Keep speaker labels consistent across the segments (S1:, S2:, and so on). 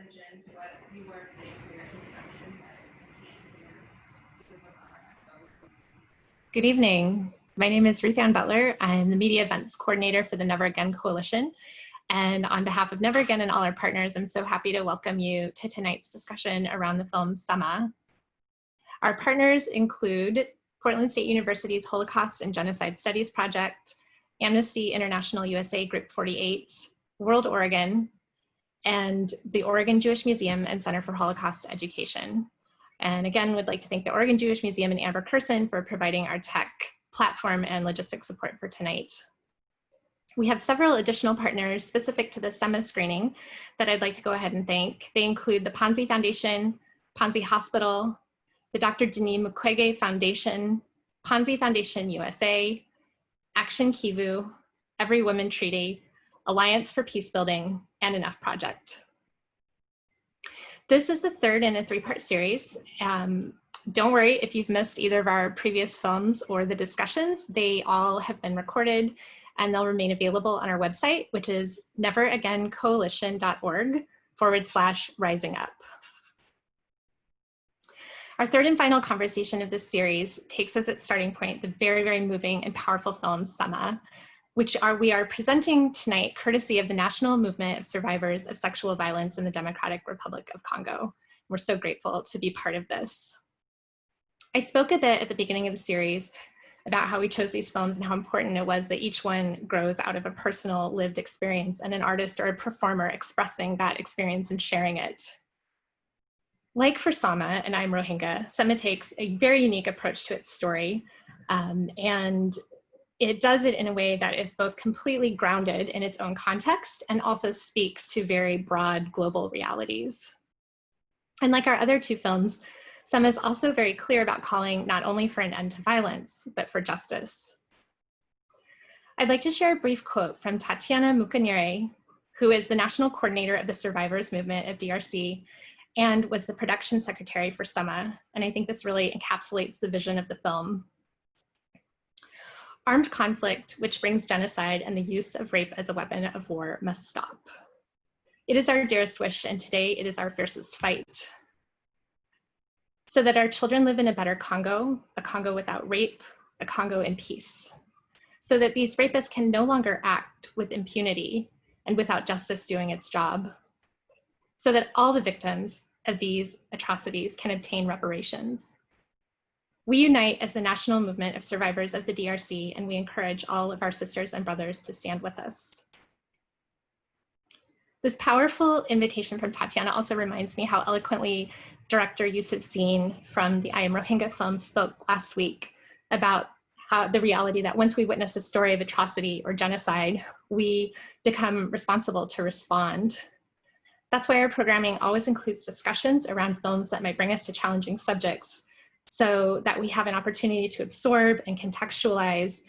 S1: mentioned what you were saying for your introduction, but I can't hear the book on our echo.
S2: Good evening. My name is Ruth Ann Butler. I'm the Media Events Coordinator for the Never Again Coalition. And on behalf of Never Again and all our partners, I'm so happy to welcome you to tonight's discussion around the film Sema. Our partners include Portland State University's Holocaust and Genocide Studies Project, Amnesty International USA Group 48, World Oregon, and the Oregon Jewish Museum and Center for Holocaust Education. And again, we'd like to thank the Oregon Jewish Museum and Amber Curson for providing our tech platform and logistic support for tonight. We have several additional partners specific to the Sema screening that I'd like to go ahead and thank. They include the Panzi Foundation, Panzi Hospital, the Dr. Denis Mukwege Foundation, Panzi Foundation USA, Action Kivu, Every Woman Treaty, Alliance for Peacebuilding, and Enough Project. This is the third in a three-part series. Don't worry if you've missed either of our previous films or the discussions. They all have been recorded and they'll remain available on our website, which is neveragaincoalition.org/risingup. Our third and final conversation of this series takes as its starting point the very, very moving and powerful film Sema, which we are presenting tonight courtesy of the National Movement of Survivors of Sexual Violence in the Democratic Republic of Congo. We're so grateful to be part of this. I spoke a bit at the beginning of the series about how we chose these films and how important it was that each one grows out of a personal lived experience and an artist or a performer expressing that experience and sharing it. Like for Sema and I'm Rohingya, Sema takes a very unique approach to its story, and it does it in a way that is both completely grounded in its own context and also speaks to very broad global realities. And like our other two films, Sema is also very clear about calling not only for an end to violence, but for justice. I'd like to share a brief quote from Tatiana Mukwege, who is the national coordinator of the survivors movement of DRC and was the production secretary for Sema. And I think this really encapsulates the vision of the film. Armed conflict, which brings genocide and the use of rape as a weapon of war, must stop. It is our dearest wish, and today it is our fiercest fight. So that our children live in a better Congo, a Congo without rape, a Congo in peace. So that these rapists can no longer act with impunity and without justice doing its job. So that all the victims of these atrocities can obtain reparations. We unite as the National Movement of Survivors of the DRC, and we encourage all of our sisters and brothers to stand with us. This powerful invitation from Tatiana also reminds me how eloquently director Yusuf Seen from the I Am Rohingya film spoke last week about how the reality that once we witness a story of atrocity or genocide, we become responsible to respond. That's why our programming always includes discussions around films that might bring us to challenging subjects, so that we have an opportunity to absorb and contextualize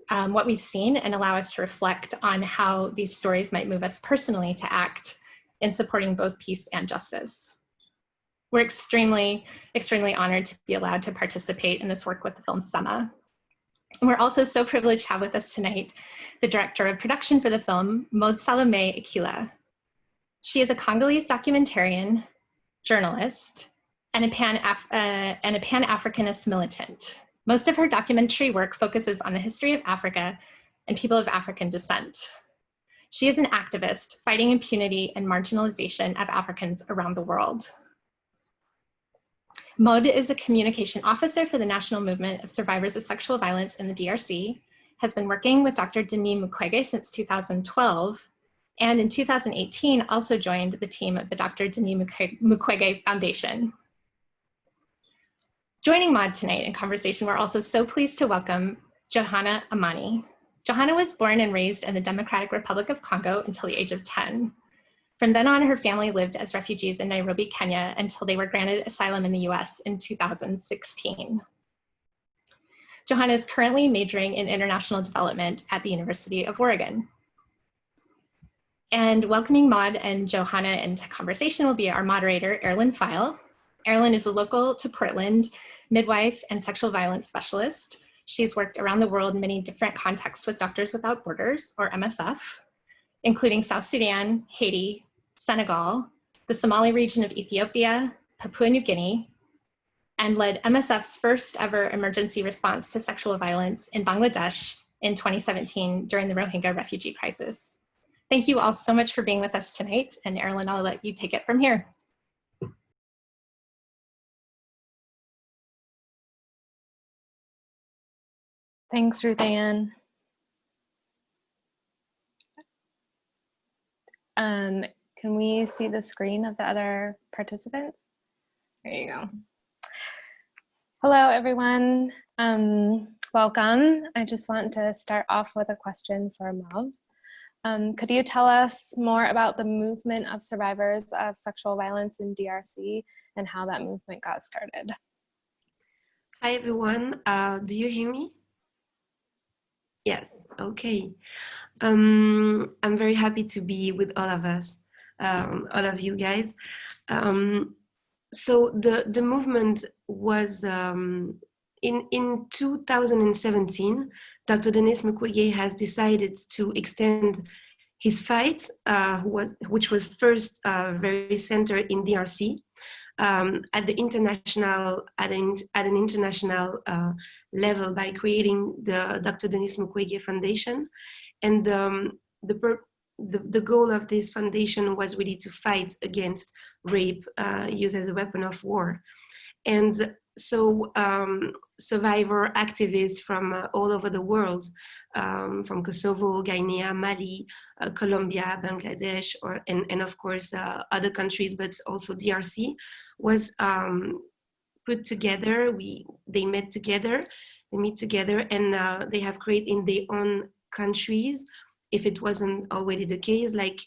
S2: what we've seen and allow us to reflect on how these stories might move us personally to act in supporting both peace and justice. We're extremely, extremely honored to be allowed to participate in this work with the film Sema. And we're also so privileged to have with us tonight the director of production for the film, Maud-Salomé Ekila. She is a Congolese documentarian, journalist, and a Pan-Africanist militant. Most of her documentary work focuses on the history of Africa and people of African descent. She is an activist fighting impunity and marginalization of Africans around the world. Maud is a communication officer for the National Movement of Survivors of Sexual Violence in the DRC, has been working with Dr. Denis Mukwege since 2012, and in 2018 also joined the team of the Dr. Denis Mukwege Foundation. Joining Maud tonight in conversation, we're also so pleased to welcome Johana Amani. Johana was born and raised in the Democratic Republic of Congo until the age of 10. From then on, her family lived as refugees in Nairobi, Kenya, until they were granted asylum in the US in 2016. Johana is currently majoring in international development at the University of Oregon. And welcoming Maud and Johana into conversation will be our moderator, Aerlyn Pfeil. Aerlyn is a local to Portland midwife and sexual violence specialist. She's worked around the world in many different contexts with Doctors Without Borders, or MSF, including South Sudan, Haiti, Senegal, the Somali region of Ethiopia, Papua New Guinea, and led MSF's first ever emergency response to sexual violence in Bangladesh in 2017 during the Rohingya refugee crisis. Thank you all so much for being with us tonight, and Aerlyn, I'll let you take it from here.
S3: Thanks, Ruth Ann. Can we see the screen of the other participants? There you go. Hello, everyone. Welcome. I just want to start off with a question for Maud. Could you tell us more about the movement of survivors of sexual violence in DRC and how that movement got started?
S4: Hi, everyone. Do you hear me? Yes, okay. I'm very happy to be with all of us, all of you guys. So the movement was in 2017, Dr. Denis Mukwege has decided to extend his fight, which was first very centered in DRC, at an international level by creating the Dr. Denis Mukwege Foundation. And the goal of this foundation was really to fight against rape used as a weapon of war. And so survivor activists from all over the world, from Kosovo, Guinea, Mali, Colombia, Bangladesh, and of course other countries, but also DRC, was put together. They meet together, and they have created in their own countries, if it wasn't already the case, like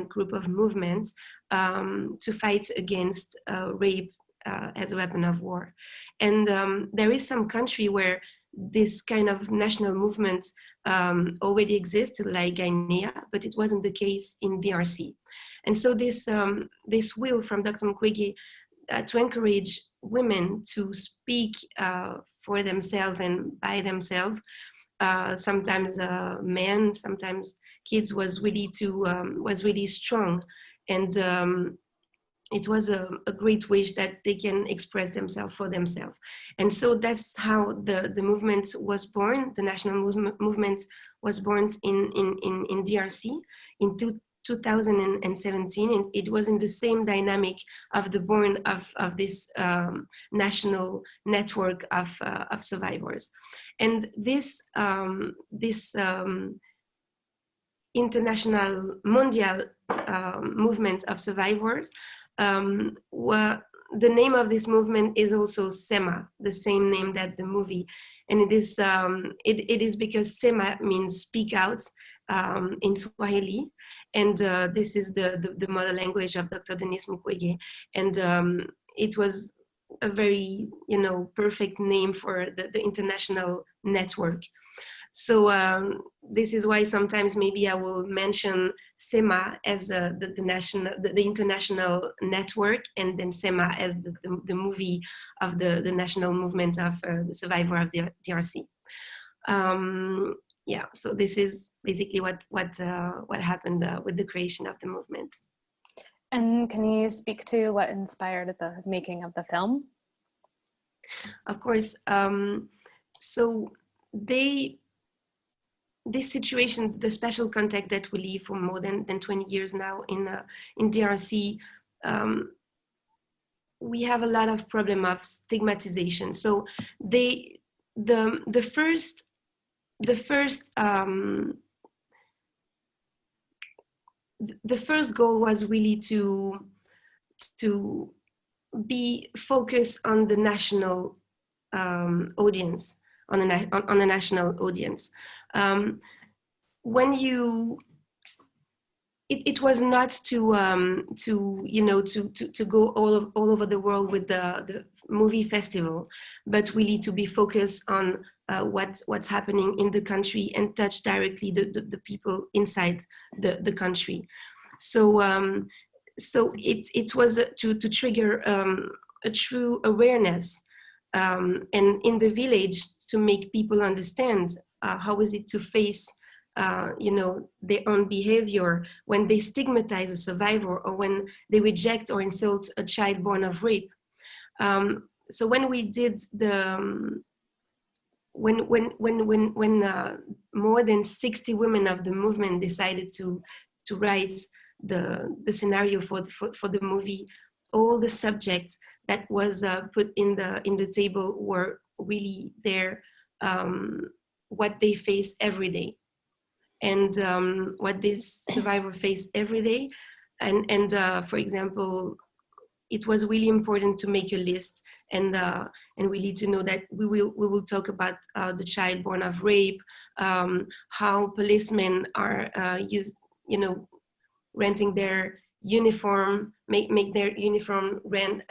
S4: group of movements to fight against rape as a weapon of war. And there is some country where this kind of national movement already existed, like Guinea, but it wasn't the case in DRC. And so this will from Dr. Mukwege to encourage women to speak for themselves and by themselves, sometimes men, sometimes kids, was really strong. And it was a great wish that they can express themselves for themselves. And so that's how the movement was born. The national movement was born in DRC in 2017. And it was in the same dynamic of the born of this national network of survivors. And this international mondial movement of survivors, the name of this movement is also Sema, the same name that the movie, and it is because Sema means speak out in Swahili, and this is the mother language of Dr. Denis Mukwege, and it was a very perfect name for the international network. So this is why sometimes maybe I will mention Sema as the international network, and then Sema as the movie of the national movement of the survivor of the DRC. Yeah, so this is basically what happened with the creation of the movement.
S3: And can you speak to what inspired the making of the film?
S4: Of course. So this situation, the special context that we live for more than 20 years now in DRC, we have a lot of problem of stigmatization. So the first goal was really to be focused on the national audience, on the national audience. When it was not to go all over the world with the movie festival, but really to be focused on what's happening in the country and touch directly the people inside the country. So it was to trigger a true awareness, and in the village, to make people understand how is it to face their own behavior, when they stigmatize a survivor, or when they reject or insult a child born of rape. So when we did when more than 60 women of the movement decided to write the scenario for the movie, all the subjects that was put in the table were really there, what they face every day, and what this survivor face every day. And for example, it was really important to make a list, and really to know that we will talk about the child born of rape, how policemen are renting their uniform, make their uniform rent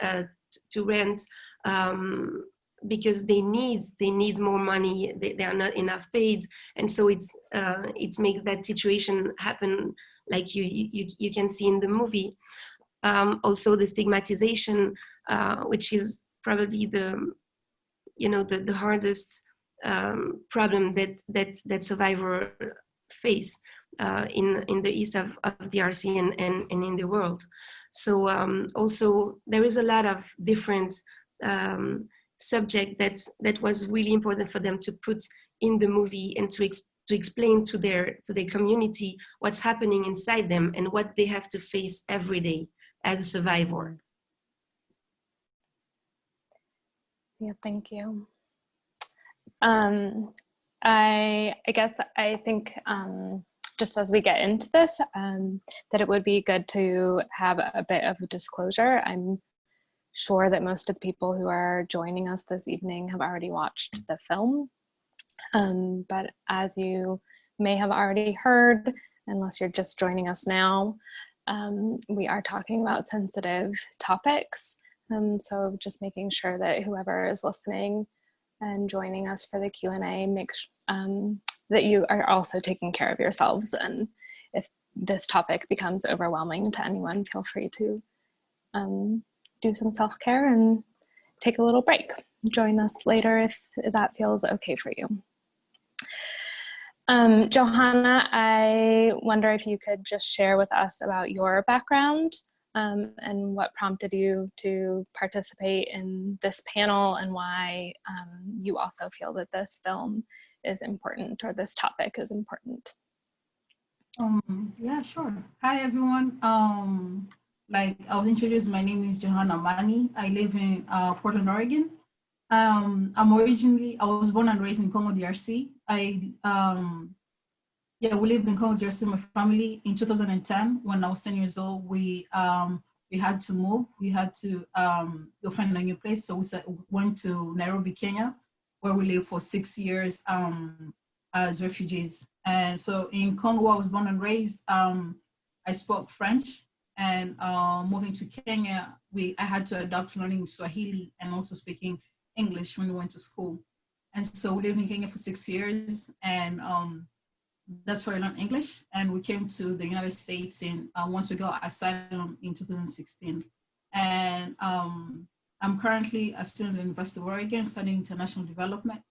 S4: because they need more money. They are not enough paid, and so it makes that situation happen, like you can see in the movie. Also the stigmatization, which is probably the hardest problem that survivor face in the east of DRC and in the world. So also there is a lot of different subject that was really important for them to put in the movie, and to explain to their community what's happening inside them and what they have to face every day as a survivor.
S3: Yeah, thank you. I think just as we get into this, that it would be good to have a bit of a disclosure. I'm sure that most of the people who are joining us this evening have already watched the film. But as you may have already heard, unless you're just joining us now, we are talking about sensitive topics. So just making sure that whoever is listening and joining us for the Q&A, make that you are also taking care of yourselves. And if this topic becomes overwhelming to anyone, feel free to do some self-care and take a little break. Join us later if that feels okay for you. Johana, I wonder if you could just share with us about your background and what prompted you to participate in this panel, and why you also feel that this film is important, or this topic is important.
S5: Yeah, sure. Hi, everyone. Like I was introduced, my name is Johana Amani. I live in Portland, Oregon. I was born and raised in Congo, DRC. We lived in Congo, DRC, my family. In 2010, when I was 10 years old, we had to move. We had to go find a new place. So we went to Nairobi, Kenya, where we lived for 6 years as refugees. And so in Congo, I was born and raised. I spoke French, and moving to Kenya, I had to adapt learning Swahili and also speaking English when we went to school. And so we lived in Kenya for 6 years, and that's where I learned English. And we came to the United States once we got asylum in 2016. And I'm currently a student at the University of Oregon studying international development.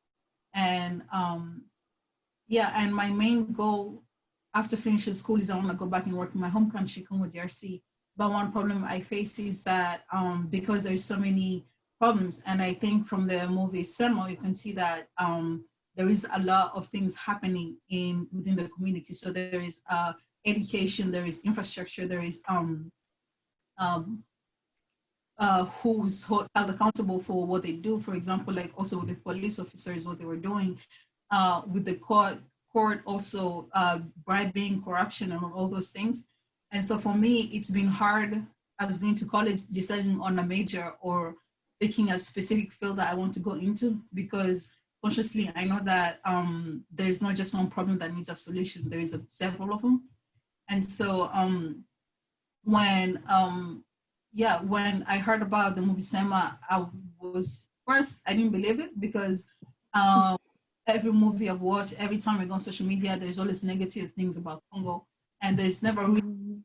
S5: And and my main goal after finishing school is I want to go back and work in my home country, Congo, DRC. But one problem I face is that because there's so many problems, and I think from the movie Sema, you can see that there is a lot of things happening within the community. So there is education, there is infrastructure, there is who's held accountable for what they do. For example, like also with the police officers, what they were doing, with the court also bribing, corruption, and all those things. And so for me, it's been hard as going to college, deciding on a major or picking a specific field that I want to go into, because consciously I know that there's not just one problem that needs a solution. There is several of them. And so when I heard about the movie Sema, I didn't believe it, because every movie I've watched, every time I go on social media, there's always negative things about Congo, and there's never really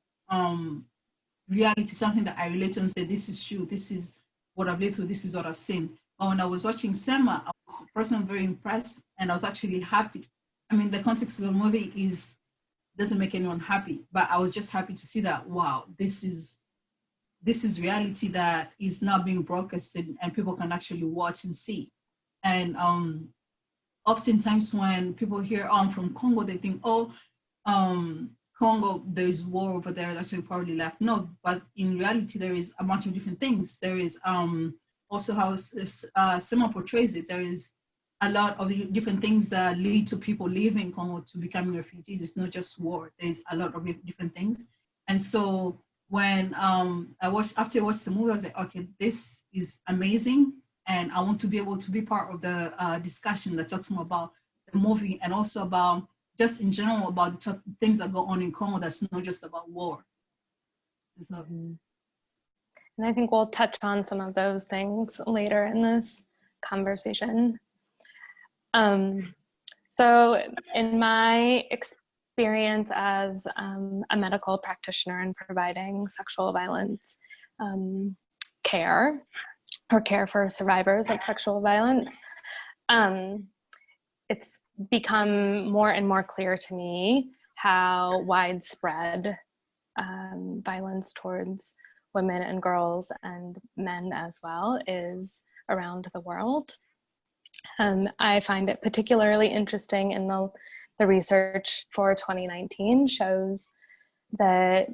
S5: reality, something that I relate to and say, this is true, this is what I've lived through, this is what I've seen. But when I was watching Sema, I was personally very impressed, and I was actually happy I mean, the context of the movie doesn't make anyone happy, but I was just happy to see that, wow, this is reality that is now being broadcasted and people can actually watch and see. And oftentimes when people hear, oh, I'm from Congo, they think, oh, Congo, there's war over there, that's why you probably left. No, but in reality, there is a bunch of different things. There is also how Sema portrays it. There is a lot of different things that lead to people leaving Congo to becoming refugees. It's not just war. There's a lot of different things. And so when after I watched the movie, I was like, okay, this is amazing. And I want to be able to be part of the discussion that talks more about the movie and also about just in general about the things that go on in Congo that's not just about war. And so,
S3: and I think we'll touch on some of those things later in this conversation. So in my experience as a medical practitioner in providing sexual violence care or care for survivors of sexual violence, it's become more and more clear to me how widespread violence towards women and girls and men as well is around the world. I find it particularly interesting in the research for 2019 shows that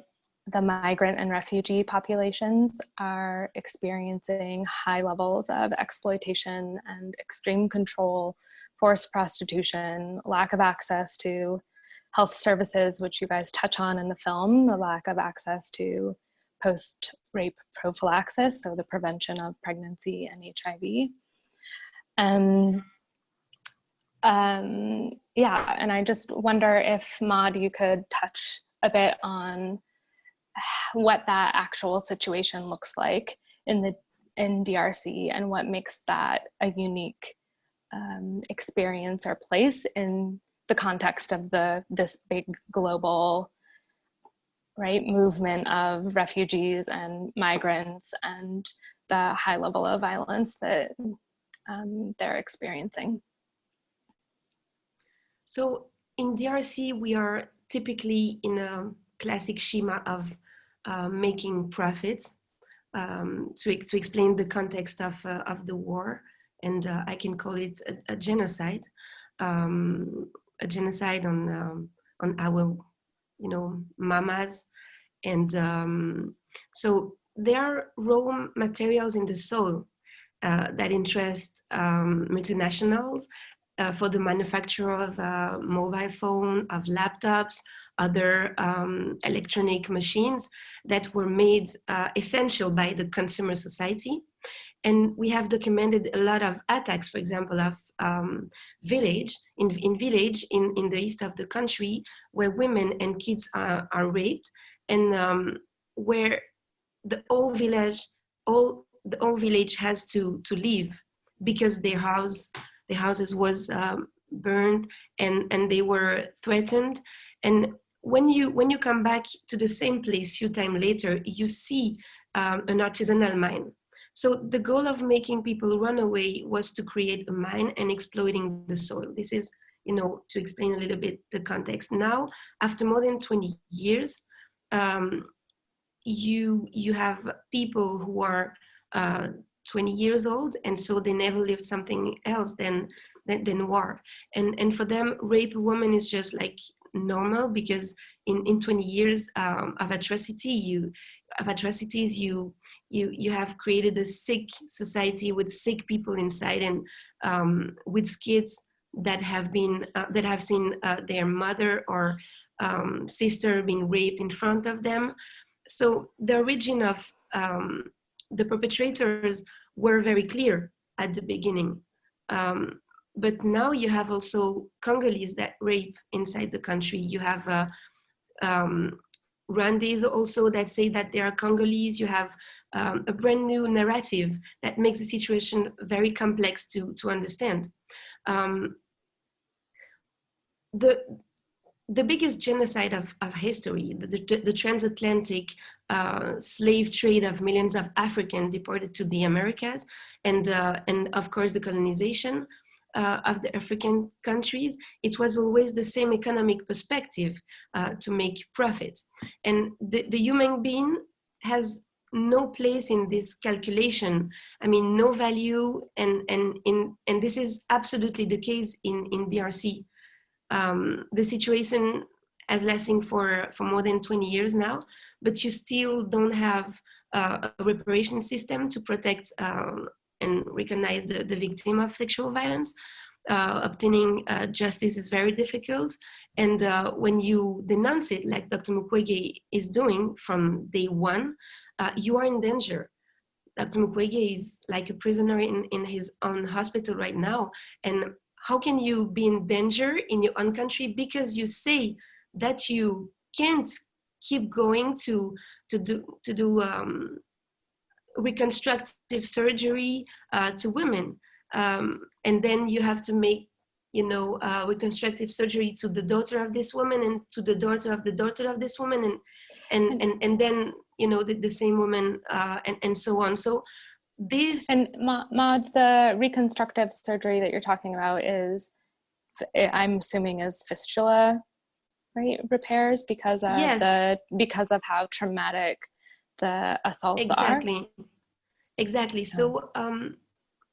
S3: the migrant and refugee populations are experiencing high levels of exploitation and extreme control, forced prostitution, lack of access to health services, which you guys touch on in the film, the lack of access to post-rape prophylaxis, so the prevention of pregnancy and HIV. Yeah, and I just wonder if, Maud, you could touch a bit on what that actual situation looks like in DRC and what makes that a unique experience or place in the context of this big global movement of refugees and migrants and the high level of violence that they're experiencing.
S4: So in DRC, we are typically in a classic schema of making profits to explain the context of the war, and I can call it a genocide on our mamas, and so there are raw materials in the soil that interest multinationals for the manufacture of mobile phone, of laptops, other electronic machines that were made essential by the consumer society. And we have documented a lot of attacks, for example, of village in the east of the country, where women and kids are raped, and where the whole village has to leave because their houses was burned and they were threatened. And when you come back to the same place few times later, you see an artisanal mine. So the goal of making people run away was to create a mine and exploiting the soil. This is, to explain a little bit the context. Now, after more than 20 years, you have people who are 20 years old, and so they never lived something else than war. And for them, rape a woman is just like normal, because in 20 years of atrocities, you have created a sick society with sick people inside, and with kids that have seen their mother or sister being raped in front of them. So the origin of the perpetrators were very clear at the beginning. But now you have also Congolese that rape inside the country. You have Rwandese also that say that they are Congolese. You have a brand new narrative that makes the situation very complex to understand. The biggest genocide of history, the transatlantic slave trade of millions of Africans deported to the Americas, and of course the colonization, of the African countries, it was always the same economic perspective to make profits. And the human being has no place in this calculation. I mean, no value, and this is absolutely the case in DRC. The situation is lasting for more than 20 years now, but you still don't have a reparation system to protect and recognize the victim of sexual violence. Obtaining justice is very difficult. And when you denounce it, like Dr. Mukwege is doing from day one, you are in danger. Dr. Mukwege is like a prisoner in his own hospital right now. And how can you be in danger in your own country because you say that you can't keep going to do reconstructive surgery to women, and then you have to make, reconstructive surgery to the daughter of this woman and to the daughter of this woman, and then the same woman, and so on. So these,
S3: and Maud, the reconstructive surgery that you're talking about is, I'm assuming, is fistula, right, repairs because of
S4: yes,
S3: because of how traumatic the assaults are.
S4: Exactly. So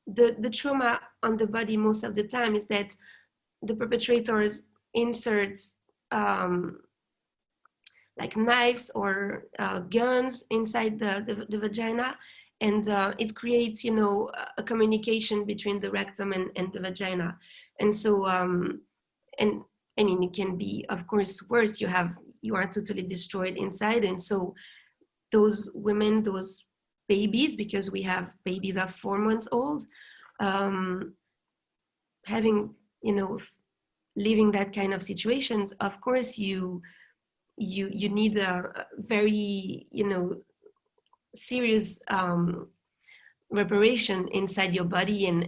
S4: the trauma on the body most of the time is that the perpetrators insert like knives or guns inside the vagina, and it creates, a communication between the rectum and the vagina. And so, and I mean, it can be, of course, worse. You are totally destroyed inside. And so those women, those babies, because we have babies of 4 months old, having, living that kind of situations, of course, you need a very, serious reparation inside your body, and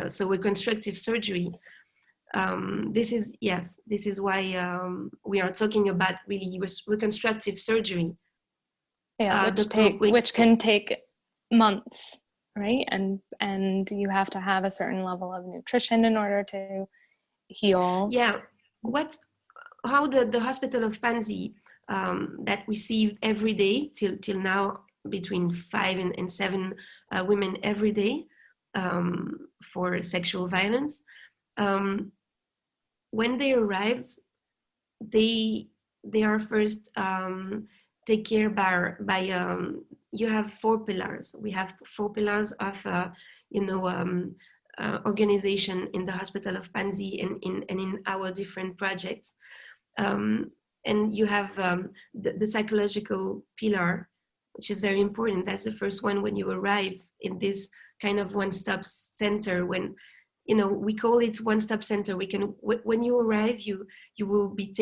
S4: so reconstructive surgery. This is why we are talking about really reconstructive surgery.
S3: Yeah, which can take months, right? And you have to have a certain level of nutrition in order to heal.
S4: Yeah, how the hospital of Panzi that received every day till now between 5 and 7 women every day for sexual violence. When they arrived, they are first take care by you have 4 pillars. We have 4 pillars of organization in the hospital of Panzi and in our different projects. And you have the psychological pillar, which is very important. That's the first one when you arrive in this kind of one-stop center. When we call it one-stop center. When you arrive, you will be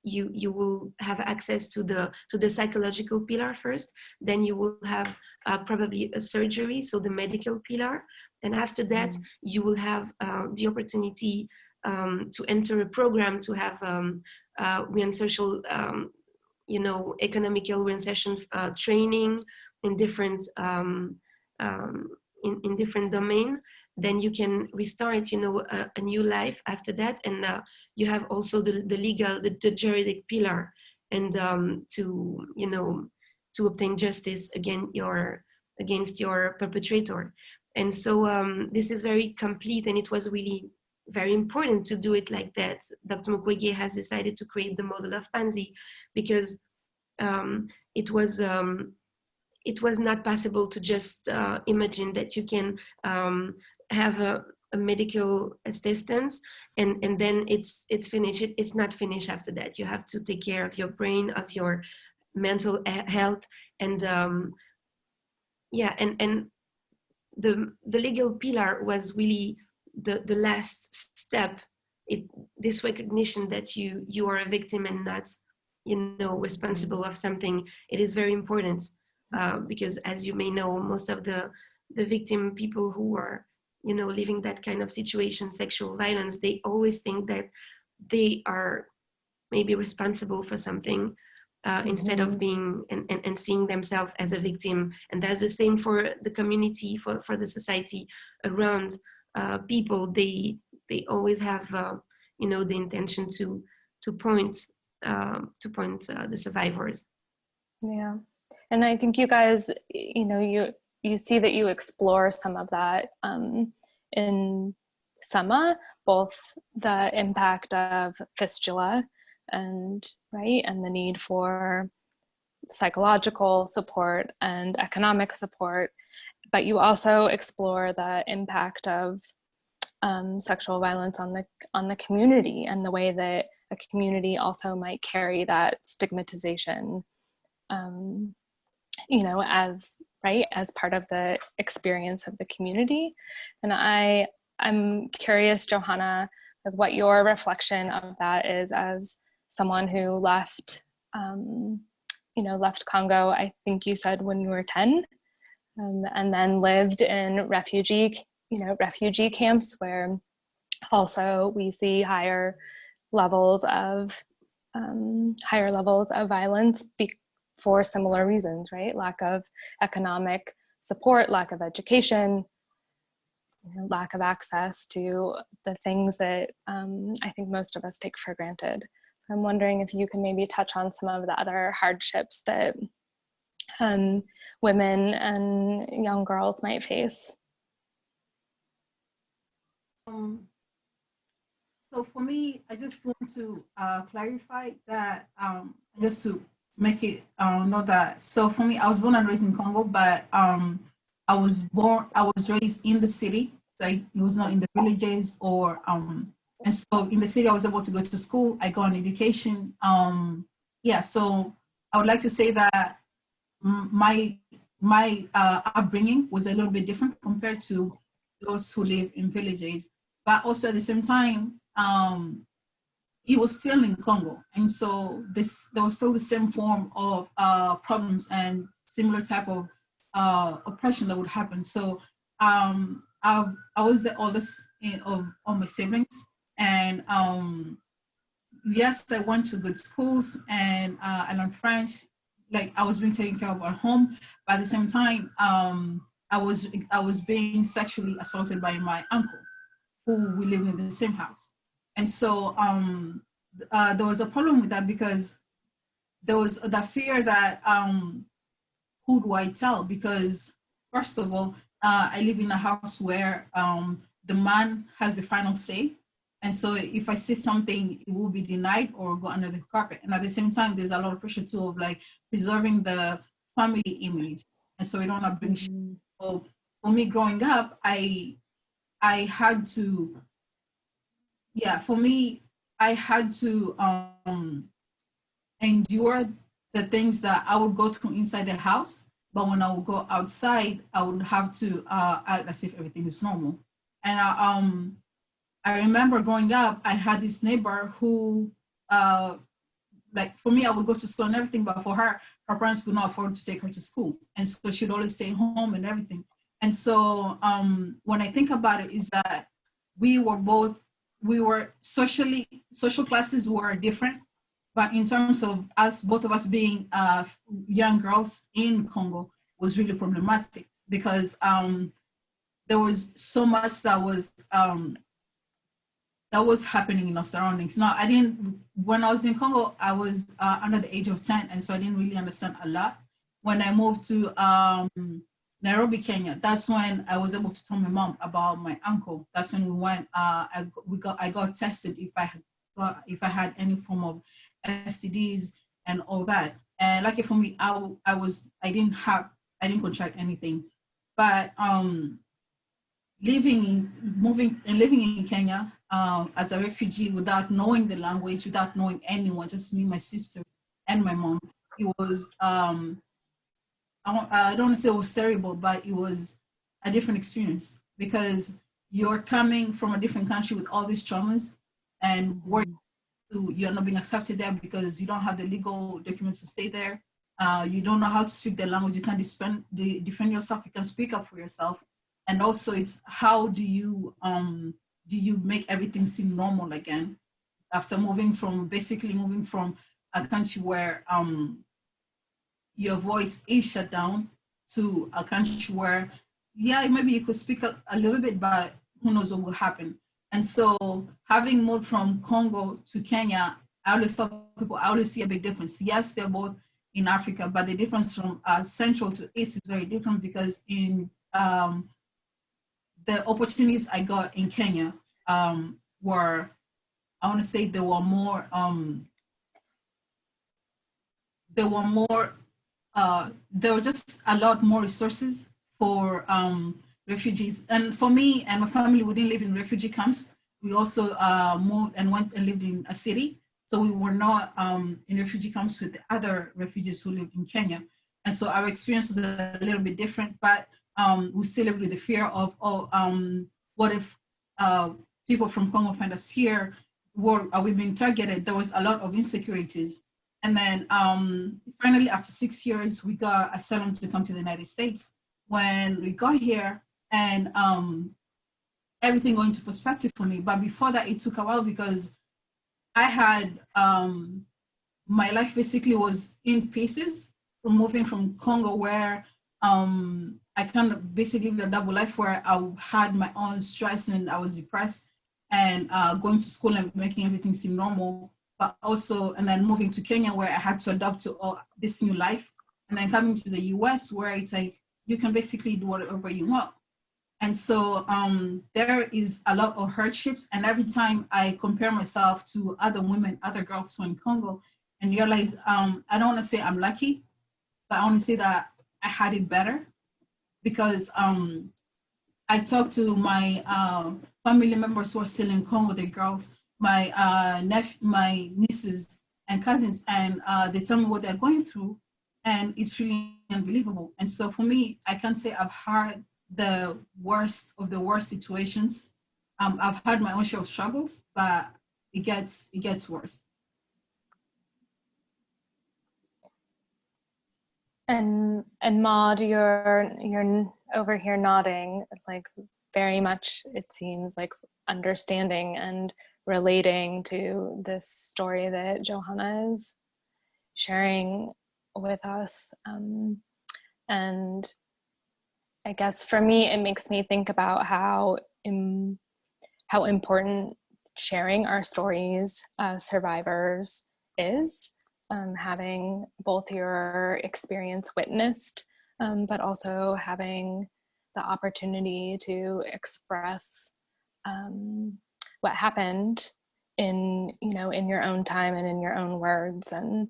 S4: you will have access to the psychological pillar first. Then you will have probably a surgery, so the medical pillar. And after that, you will have the opportunity to enter a program to have reinsertion, economical reinsertion training in different in different domain. Then you can restart, a new life after that. And you have also the legal, the juridic pillar, and to obtain justice against your perpetrator. And so this is very complete, and it was really very important to do it like that. Dr. Mukwege has decided to create the model of Panzi because it was not possible to just imagine that you can have a medical assistance and then it's finished. It's not finished after that. You have to take care of your brain, of your mental health, and and the legal pillar was really the last step. This recognition that you are a victim and not responsible of something. It is very important because, as you may know, most of the victim people who are living that kind of situation, sexual violence, they always think that they are maybe responsible for something, instead of being and seeing themselves as a victim. And that's the same for the community, for the society around. People, they always have the intention to point the survivors.
S3: Yeah, and I think you guys, you see that you explore some of that in Sema, both the impact of fistula and the need for psychological support and economic support, but you also explore the impact of sexual violence on the community, and the way that a community also might carry that stigmatization, as part of the experience of the community. And I'm curious, Johana, like what your reflection of that is as someone who left Congo, I think you said when you were 10, and then lived in refugee camps, where also we see higher levels of violence for similar reasons, right? Lack of economic support, lack of education, lack of access to the things that I think most of us take for granted. I'm wondering if you can maybe touch on some of the other hardships that women and young girls might face.
S5: So for me, I just want to clarify that, just to make it know that. So for me, I was born and raised in Congo, but I was raised in the city. So it was not in the villages or and so in the city I was able to go to school. I got an education. So I would like to say that my upbringing was a little bit different compared to those who live in villages. But also at the same time, it was still in Congo. And so there was still the same form of problems and similar type of oppression that would happen. So I was the oldest of all my siblings. And yes, I went to good schools and I learned French. Like I was being taken care of at home, but at the same time, I was being sexually assaulted by my uncle, who we live in the same house. And so there was a problem with that, because there was the fear that who do I tell? Because first of all, I live in a house where the man has the final say. And so if I say something, it will be denied or go under the carpet. And at the same time, there's a lot of pressure too of like preserving the family image. And so we don't have bring. So for me growing up, I had to, I had to endure the things that I would go through inside the house. But when I would go outside, I would have to act as if everything is normal. And I remember growing up, I had this neighbor who, like for me, I would go to school and everything, but for her parents could not afford to take her to school. And so she'd always stay home and everything. And so when I think about it, is that social classes were different, but in terms of both of us being young girls in Congo was really problematic, because there was so much that was happening in our surroundings. Now, when I was in Congo, I was under the age of 10, and so I didn't really understand a lot. When I moved to Nairobi, Kenya, that's when I was able to tell my mom about my uncle. That's when we went, I got tested if I had any form of STDs and all that. And lucky for me, I didn't contract anything. But living in Kenya as a refugee without knowing the language, without knowing anyone, just me, my sister, and my mom, it was, I don't want to say it was terrible, but it was a different experience, because you're coming from a different country with all these traumas, and you're not being accepted there because you don't have the legal documents to stay there. You don't know how to speak the language. You can't defend yourself. You can speak up for yourself. And also, it's how do you make everything seem normal again after moving from a country where your voice is shut down to a country where, yeah, maybe you could speak a little bit, but who knows what will happen. And so having moved from Congo to Kenya, I always tell people, I always see a big difference. Yes, they're both in Africa, but the difference from Central to East is very different because in the opportunities I got in Kenya were, I want to say there were more, there were just a lot more resources for refugees. And for me and my family, we didn't live in refugee camps. We also moved and went and lived in a city. So we were not in refugee camps with the other refugees who lived in Kenya. And so our experience was a little bit different, but we still lived with the fear of, what if people from Congo find us here? Are we being targeted? There was a lot of insecurities. And then finally, after 6 years, we got asylum to come to the United States. When we got here, and everything going into perspective for me. But before that, it took a while because I had, my life basically was in pieces from moving from Congo, where I kind of basically lived a double life where I had my own stress and I was depressed, and going to school and making everything seem normal, but also, and then moving to Kenya where I had to adapt to this new life, and then coming to the US where it's like, you can basically do whatever you want. And so there is a lot of hardships. And every time I compare myself to other women, other girls who are in Congo, and realize, I don't want to say I'm lucky, but I want to say that I had it better, because I talked to my family members who are still in Congo, the girls, my nieces and cousins, and they tell me what they're going through, and it's really unbelievable. And so for me, I can't say I've had the worst of the worst situations. I've had my own share of struggles, but it gets worse.
S3: And Maud, you're over here nodding, like very much, it seems like, understanding and relating to this story that Johana is sharing with us. And I guess for me, it makes me think about how important sharing our stories as survivors is, having both your experience witnessed, but also having the opportunity to express what happened in your own time and in your own words. And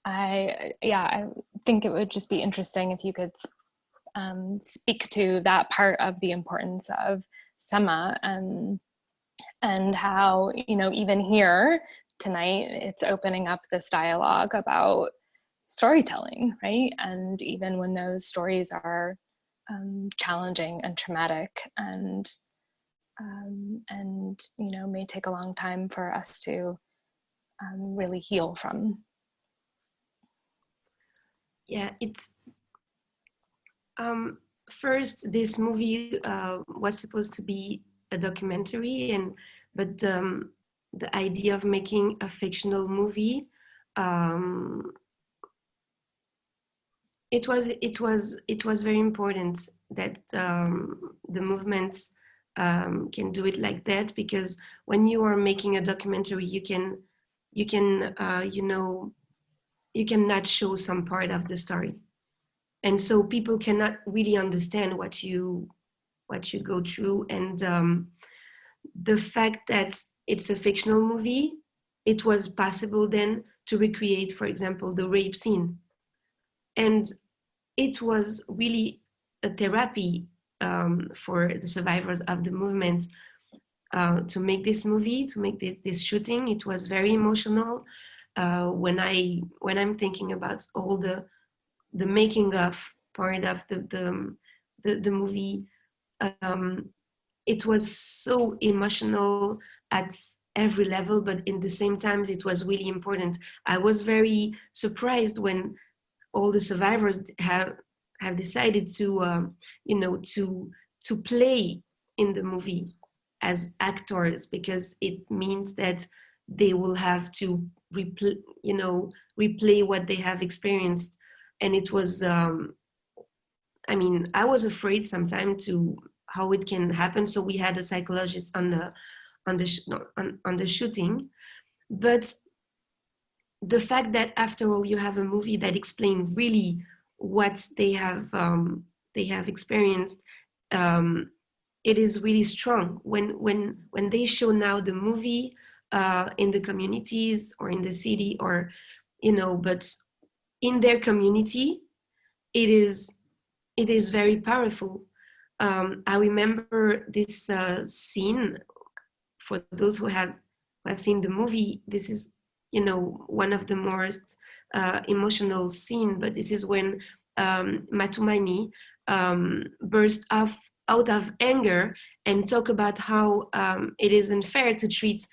S3: I think it would just be interesting if you could speak to that part of the importance of Sema, and how, even here tonight, it's opening up this dialogue about storytelling, right? And even when those stories are challenging and traumatic, and may take a long time for us to really heal from.
S4: Yeah, it's first, this movie was supposed to be a documentary, but the idea of making a fictional movie, it was very important that the movements can do it like that, because when you are making a documentary, you cannot show some part of the story, and so people cannot really understand what you go through. And the fact that it's a fictional movie, it was possible then to recreate, for example, the rape scene, and it was really a therapy for the survivors of the movement to make this movie, to make this shooting. It was very emotional. When I'm thinking about all the making of part of the movie, it was so emotional at every level, but in the same time, it was really important. I was very surprised when all the survivors have decided to to play in the movie as actors, because it means that they will have to replay what they have experienced. And it was, I mean, I was afraid sometimes to how it can happen. So we had a psychologist on the shooting, but the fact that after all you have a movie that explains really what they have experienced, it is really strong. When they show now the movie in the communities or in the city, or but in their community, it is very powerful. I remember this scene. For those who have seen the movie, this is one of the most emotional scene. But this is when Matumani burst out of anger and talk about how it is unfair to treat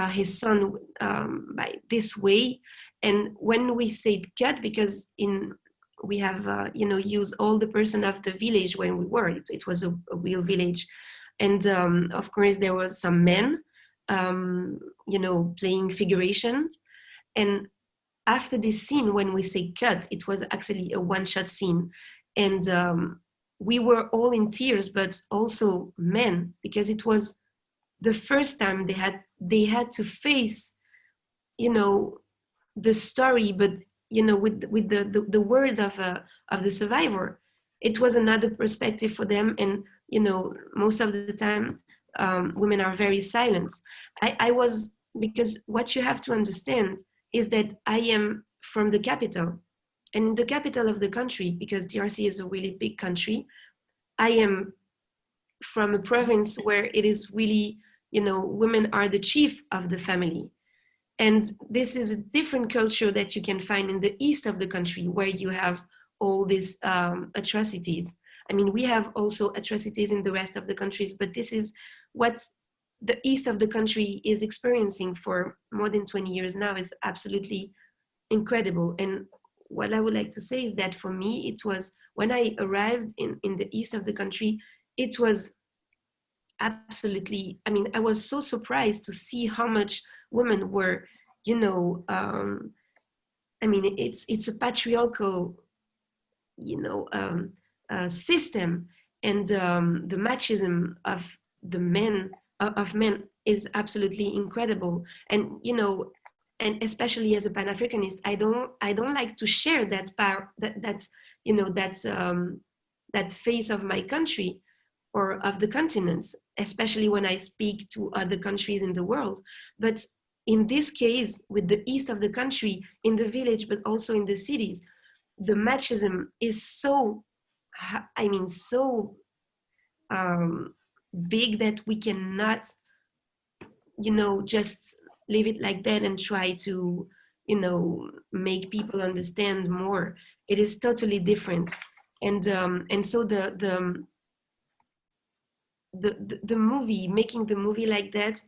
S4: his son by this way. And when we say cut, because we have used all the person of the village when we were, it was a real village. And of course there was some men playing figuration. And after this scene, when we say cut, it was actually a one-shot scene. And we were all in tears, but also men, because it was the first time they had to face, the story, but with the words of the survivor. It was another perspective for them. And most of the time women are very silent. I was, because what you have to understand is that I am from the capital, and in the capital of the country, because DRC is a really big country, I am from a province where it is really, women are the chief of the family. And this is a different culture that you can find in the east of the country, where you have all these atrocities. I mean, we have also atrocities in the rest of the countries, but this is what the east of the country is experiencing for more than 20 years now. Is absolutely incredible. And what I would like to say is that for me, it was, when I arrived in the east of the country, it was absolutely, I mean, I was so surprised to see how much women were, I mean, it's a patriarchal, system, and the machismo of the men is absolutely incredible. And and especially as a Pan-Africanist, I don't like to share that that face of my country or of the continents, especially when I speak to other countries in the world. But in this case, with the east of the country, in the village, but also in the cities, the machismo is so, I mean, so big that we cannot, just leave it like that and try to, make people understand more. It is totally different. And so the movie, making the movie like that,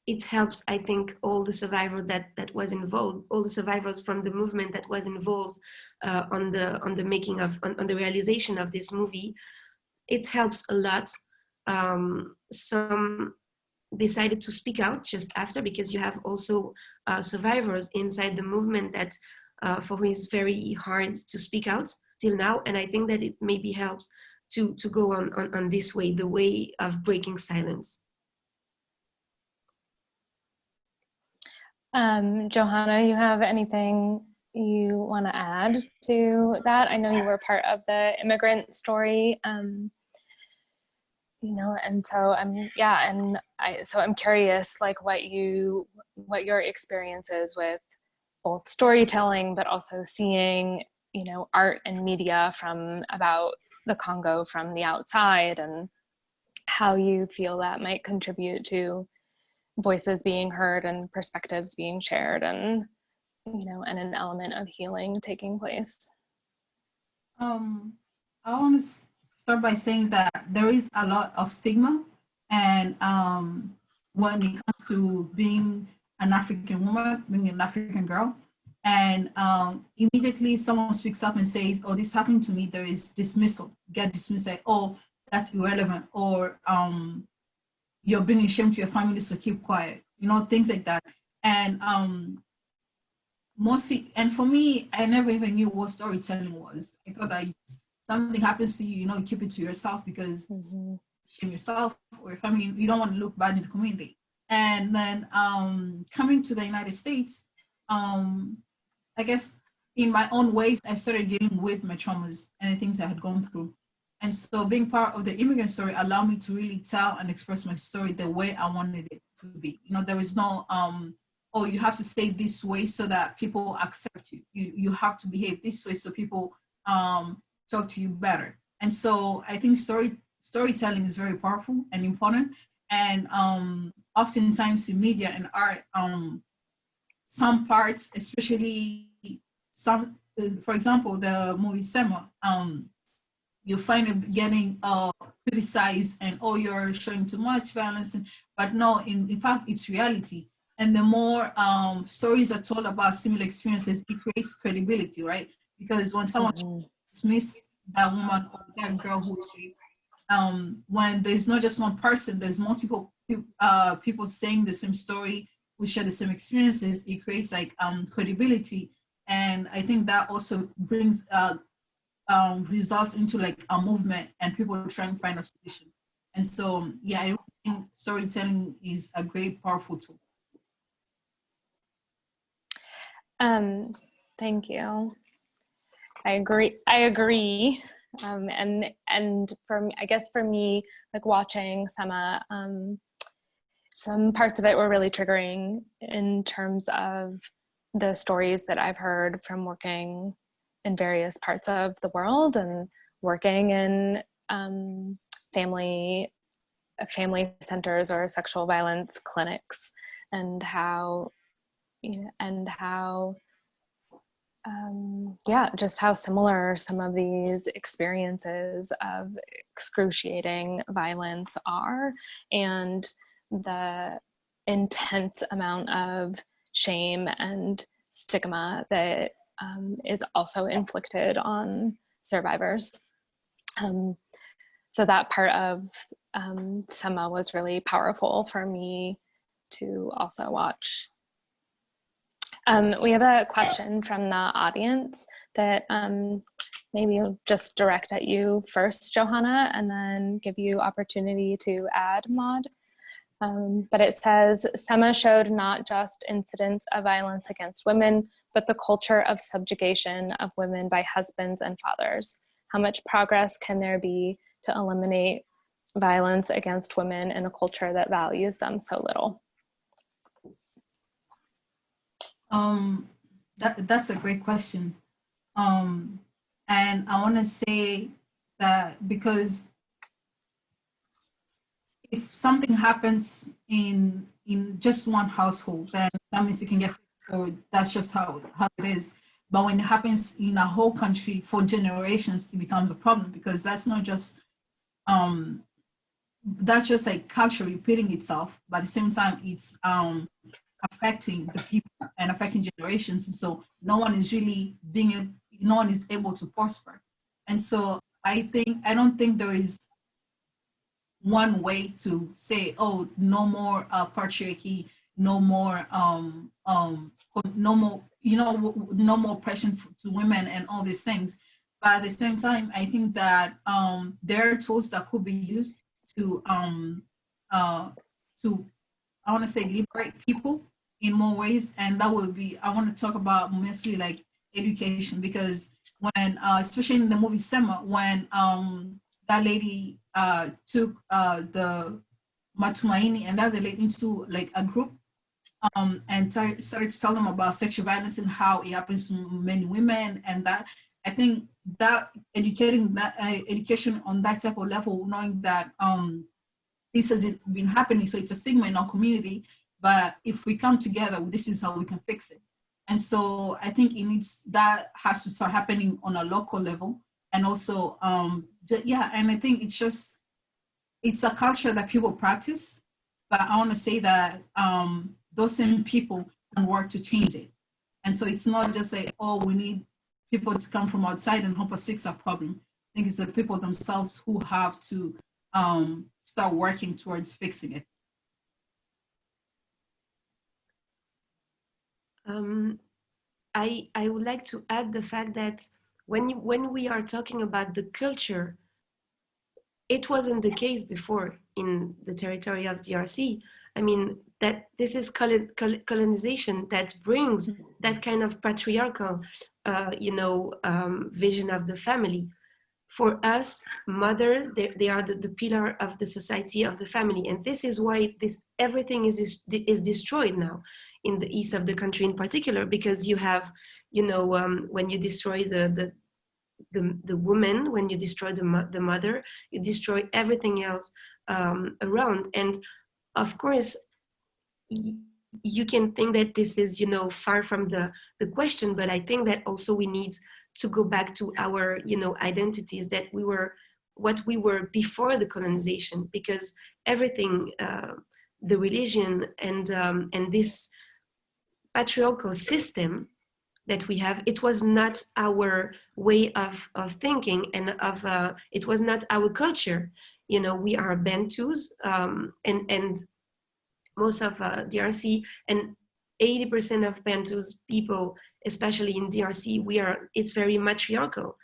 S4: it helps, I think, all the survivors that was involved, all the survivors from the movement that was involved on the making of, on the realization of this movie. It helps a lot. Some decided to speak out just after, because you have also survivors inside the movement that for whom it's very hard to speak out till now. And I think that it maybe helps to go on this way, the way of breaking silence.
S3: Johana, you have anything you want to add to that? I know you were part of the immigrant story, and so I'm curious, like what your experience is with both storytelling, but also seeing, art and media from about the Congo from the outside, and how you feel that might contribute to voices being heard and perspectives being shared, and and an element of healing taking place.
S5: I want to start by saying that there is a lot of stigma, and when it comes to being an African woman, being an African girl, and immediately someone speaks up and says, "Oh, this happened to me," there is dismissal. Get dismissed, like, "Oh, that's irrelevant," or "You're bringing shame to your family, so keep quiet." Things like that. And mostly, and for me, I never even knew what storytelling was. I thought that something happens to you, you know, you keep it to yourself because shame yourself or your family, you don't want to look bad in the community. And then coming to the United States, I guess in my own ways, I started dealing with my traumas and the things I had gone through. And so being part of the immigrant story allowed me to really tell and express my story the way I wanted it to be. You know, there is no, oh, you have to stay this way so that people accept you. You have to behave this way so people talk to you better. And so I think storytelling is very powerful and important. And oftentimes in media and art, some parts, especially some, for example, the movie Sema, you find it getting criticized and, oh, you're showing too much violence. But no, in fact, it's reality. And the more stories are told about similar experiences, it creates credibility, right? Because when someone dismisses that woman or that girl who she, when there's not just one person, there's multiple people saying the same story, who share the same experiences, it creates like credibility. And I think that also brings results into like a movement and people trying to find a solution. And so, yeah, I think storytelling is a great, powerful tool.
S3: Thank you. I agree. And for me, I guess for me, like watching Sema, some parts of it were really triggering in terms of the stories that I've heard from working in various parts of the world and working in family centers or sexual violence clinics, and how, just how similar some of these experiences of excruciating violence are, and the intense amount of shame and stigma that is also inflicted on survivors. So that part of Sema was really powerful for me to also watch. We have a question from the audience that maybe I'll just direct at you first, Johana, and then give you opportunity to add, Maud. But it says, Sema showed not just incidents of violence against women, but the culture of subjugation of women by husbands and fathers. How much progress can there be to eliminate violence against women in a culture that values them so little?
S5: That's a great question. And I want to say that because if something happens in just one household, then that means it can get fixed, or that's just how it is. But when it happens in a whole country for generations, it becomes a problem, because that's not just that's just like culture repeating itself, but at the same time it's affecting the people and affecting generations, and so no one is able to prosper. And so I don't think there is one way to say, oh, no more patriarchy, no more no more oppression to women and all these things. But at the same time, I think that there are tools that could be used to I want to say liberate people in more ways. And that would be, I want to talk about mostly like education, because when especially in the movie Sema, when that lady took the Matumaini and the other lady into like a group and started to tell them about sexual violence and how it happens to many women, and that I think that education on that type of level, knowing that this has been happening, so it's a stigma in our community, but if we come together, this is how we can fix it. And so I think that has to start happening on a local level. And also, and I think it's a culture that people practice, but I want to say that those same people can work to change it. And so it's not just like, oh, we need people to come from outside and help us fix our problem. I think it's the people themselves who have to start working towards fixing it.
S4: I would like to add the fact that when we are talking about the culture, it wasn't the case before in the territory of DRC. I mean, that this is colonization that brings that kind of patriarchal, vision of the family. For us, mother, they are the pillar of the society, of the family. And this is why everything is destroyed now in the east of the country in particular, because you have, when you destroy the woman, when you destroy the mother, you destroy everything else around. And of course, you can think that this is, far from the question, but I think that also we need to go back to our, identities, that we were what we were before the colonization, because everything, the religion and this patriarchal system that we have, it was not our way of thinking, and it was not our culture. We are Bantus, and most of DRC, and 80% of Bantus people, especially in DRC, it's very matriarchal.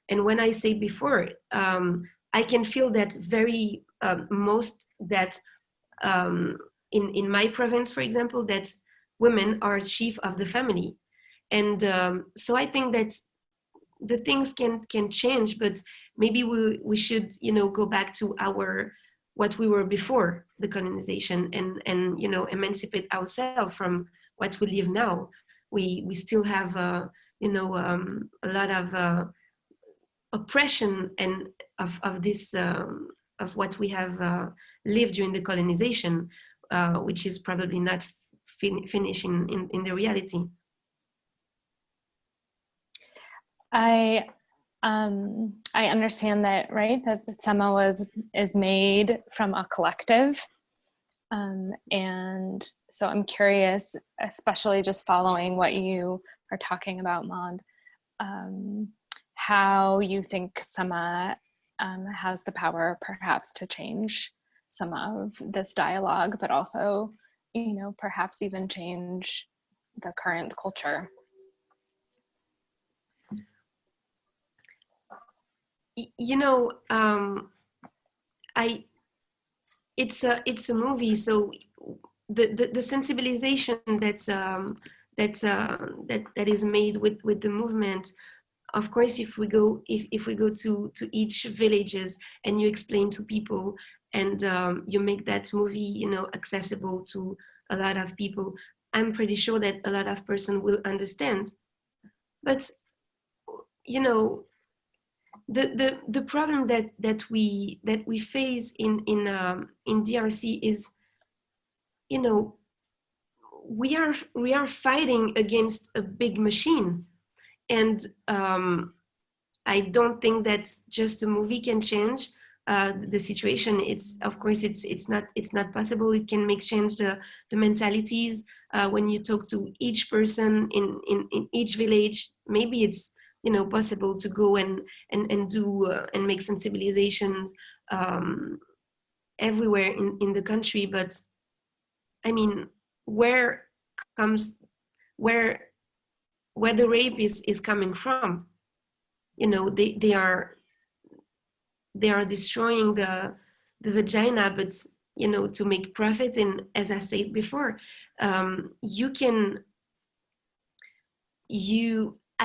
S4: And when I say before, I can feel that very most that in my province, for example, that women are chief of the family. And so I think that the things can change, but maybe we should, go back to what we were before the colonization, and emancipate ourselves from what we live now. We still have a lot of oppression and of this of what we have lived during the colonization, which is probably not finishing in the reality.
S3: I understand that, right? That Sema is made from a collective. And so I'm curious, especially just following what you are talking about, Maud, how you think Sema has the power perhaps to change some of this dialogue, but also, perhaps even change the current culture.
S4: It's a movie, so the sensibilization that is made with the movement. Of course, if we go to each villages and you explain to people, and you make that movie accessible to a lot of people, I'm pretty sure that a lot of person will understand. But the problem that we face in DRC is, we are fighting against a big machine, and I don't think that just a movie can change the situation. Of course it's not possible. It can make change the mentalities. When you talk to each person in each village, maybe it's possible to go and do and make sensibilization everywhere in the country. But I mean, where the rape is coming from? They are destroying the vagina, but to make profit. And as I said before, I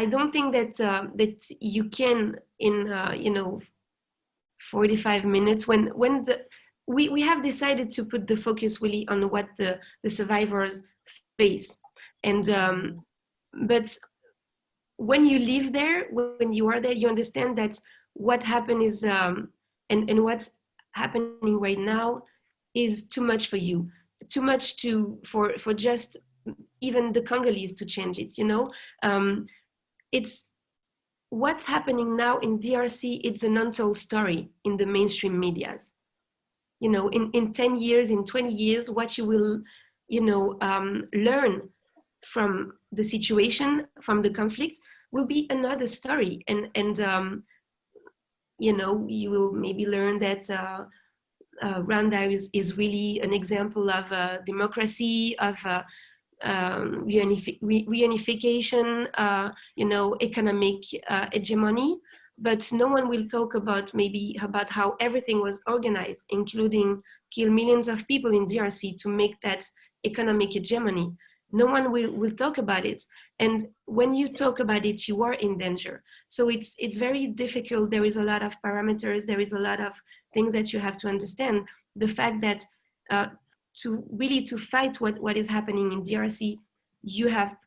S4: don't think that you can in 45 minutes when we have decided to put the focus really on what the survivors face. And but when you live there, when you are there, you understand that what happened is and what's happening right now is too much for you, too much for just even the Congolese to change it. It's what's happening now in DRC. It's an untold story in the mainstream medias. In 10 years, in 20 years, what you will learn from the situation, from the conflict, will be another story. And you will maybe learn that Rwanda is really an example of democracy, of reunification, economic hegemony, but no one will talk about about how everything was organized, including kill millions of people in DRC to make that economic hegemony. No one will talk about it. And when you talk about it, you are in danger. So it's very difficult. There is a lot of parameters. There is a lot of things that you have to understand. The fact that to fight what is happening in DRC, you have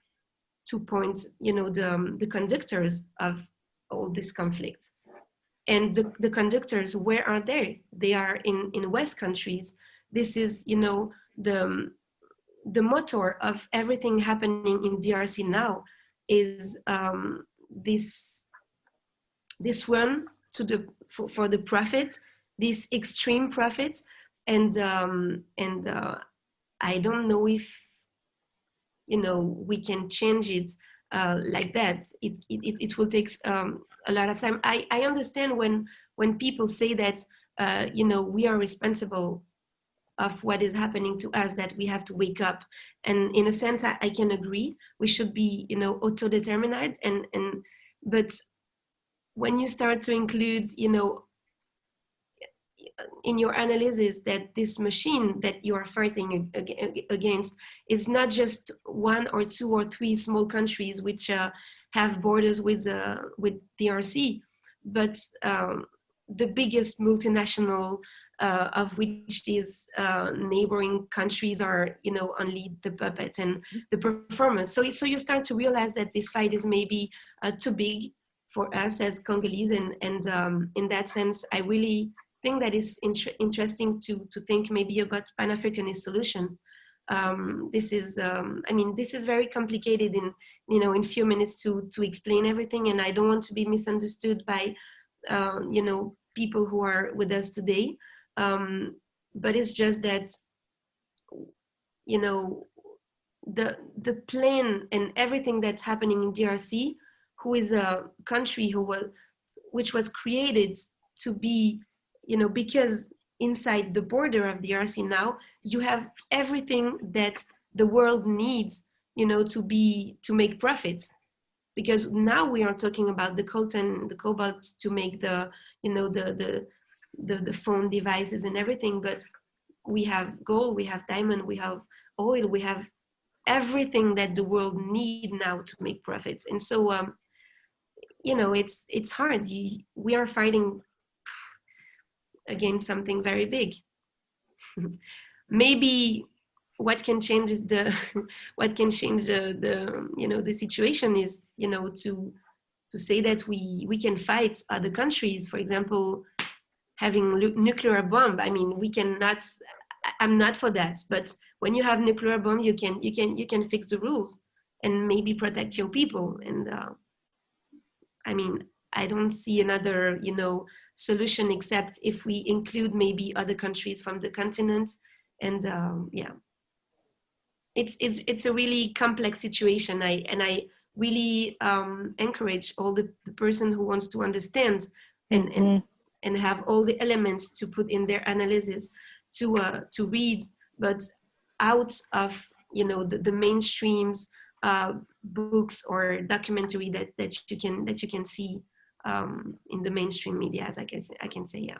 S4: to point, the conductors of all these conflicts. And the conductors, where are they? They are in West countries. This is, the motor of everything happening in DRC now is this run for the profit, this extreme profit, and I don't know if we can change it like that. It will take a lot of time. I understand when people say that we are responsible of what is happening to us, that we have to wake up, and in a sense I can agree. We should be auto-determined, but when you start to include in your analysis that this machine that you are fighting against is not just 1 or 2 or 3 small countries which have borders with DRC, but the biggest multinational of which these neighboring countries are, only the puppets and the performers. So you start to realize that this fight is maybe too big for us as Congolese, and in that sense, I really think that it's interesting to think maybe about Pan-Africanist solution. This is very complicated in few minutes to explain everything, and I don't want to be misunderstood by people who are with us today. But it's just that the plan and everything that's happening in DRC, who is a country which was created to be, because inside the border of DRC now, you have everything that the world needs, to make profits. Because now we are talking about the coltan, the cobalt to make the phone devices and everything, but we have gold, we have diamond, we have oil, we have everything that the world needs now to make profits. And so, it's hard. We are fighting against something very big. Maybe what can change is the situation is, to say that we can fight other countries, for example, having nuclear bomb. I mean, we cannot. I'm not for that. But when you have nuclear bomb, you can fix the rules and maybe protect your people. And I don't see another solution except if we include maybe other countries from the continent. And it's a really complex situation. I really encourage all the person who wants to understand and have all the elements to put in their analysis to read, but out of the mainstreams books or documentary that you can see in the mainstream media, as I can say, yeah.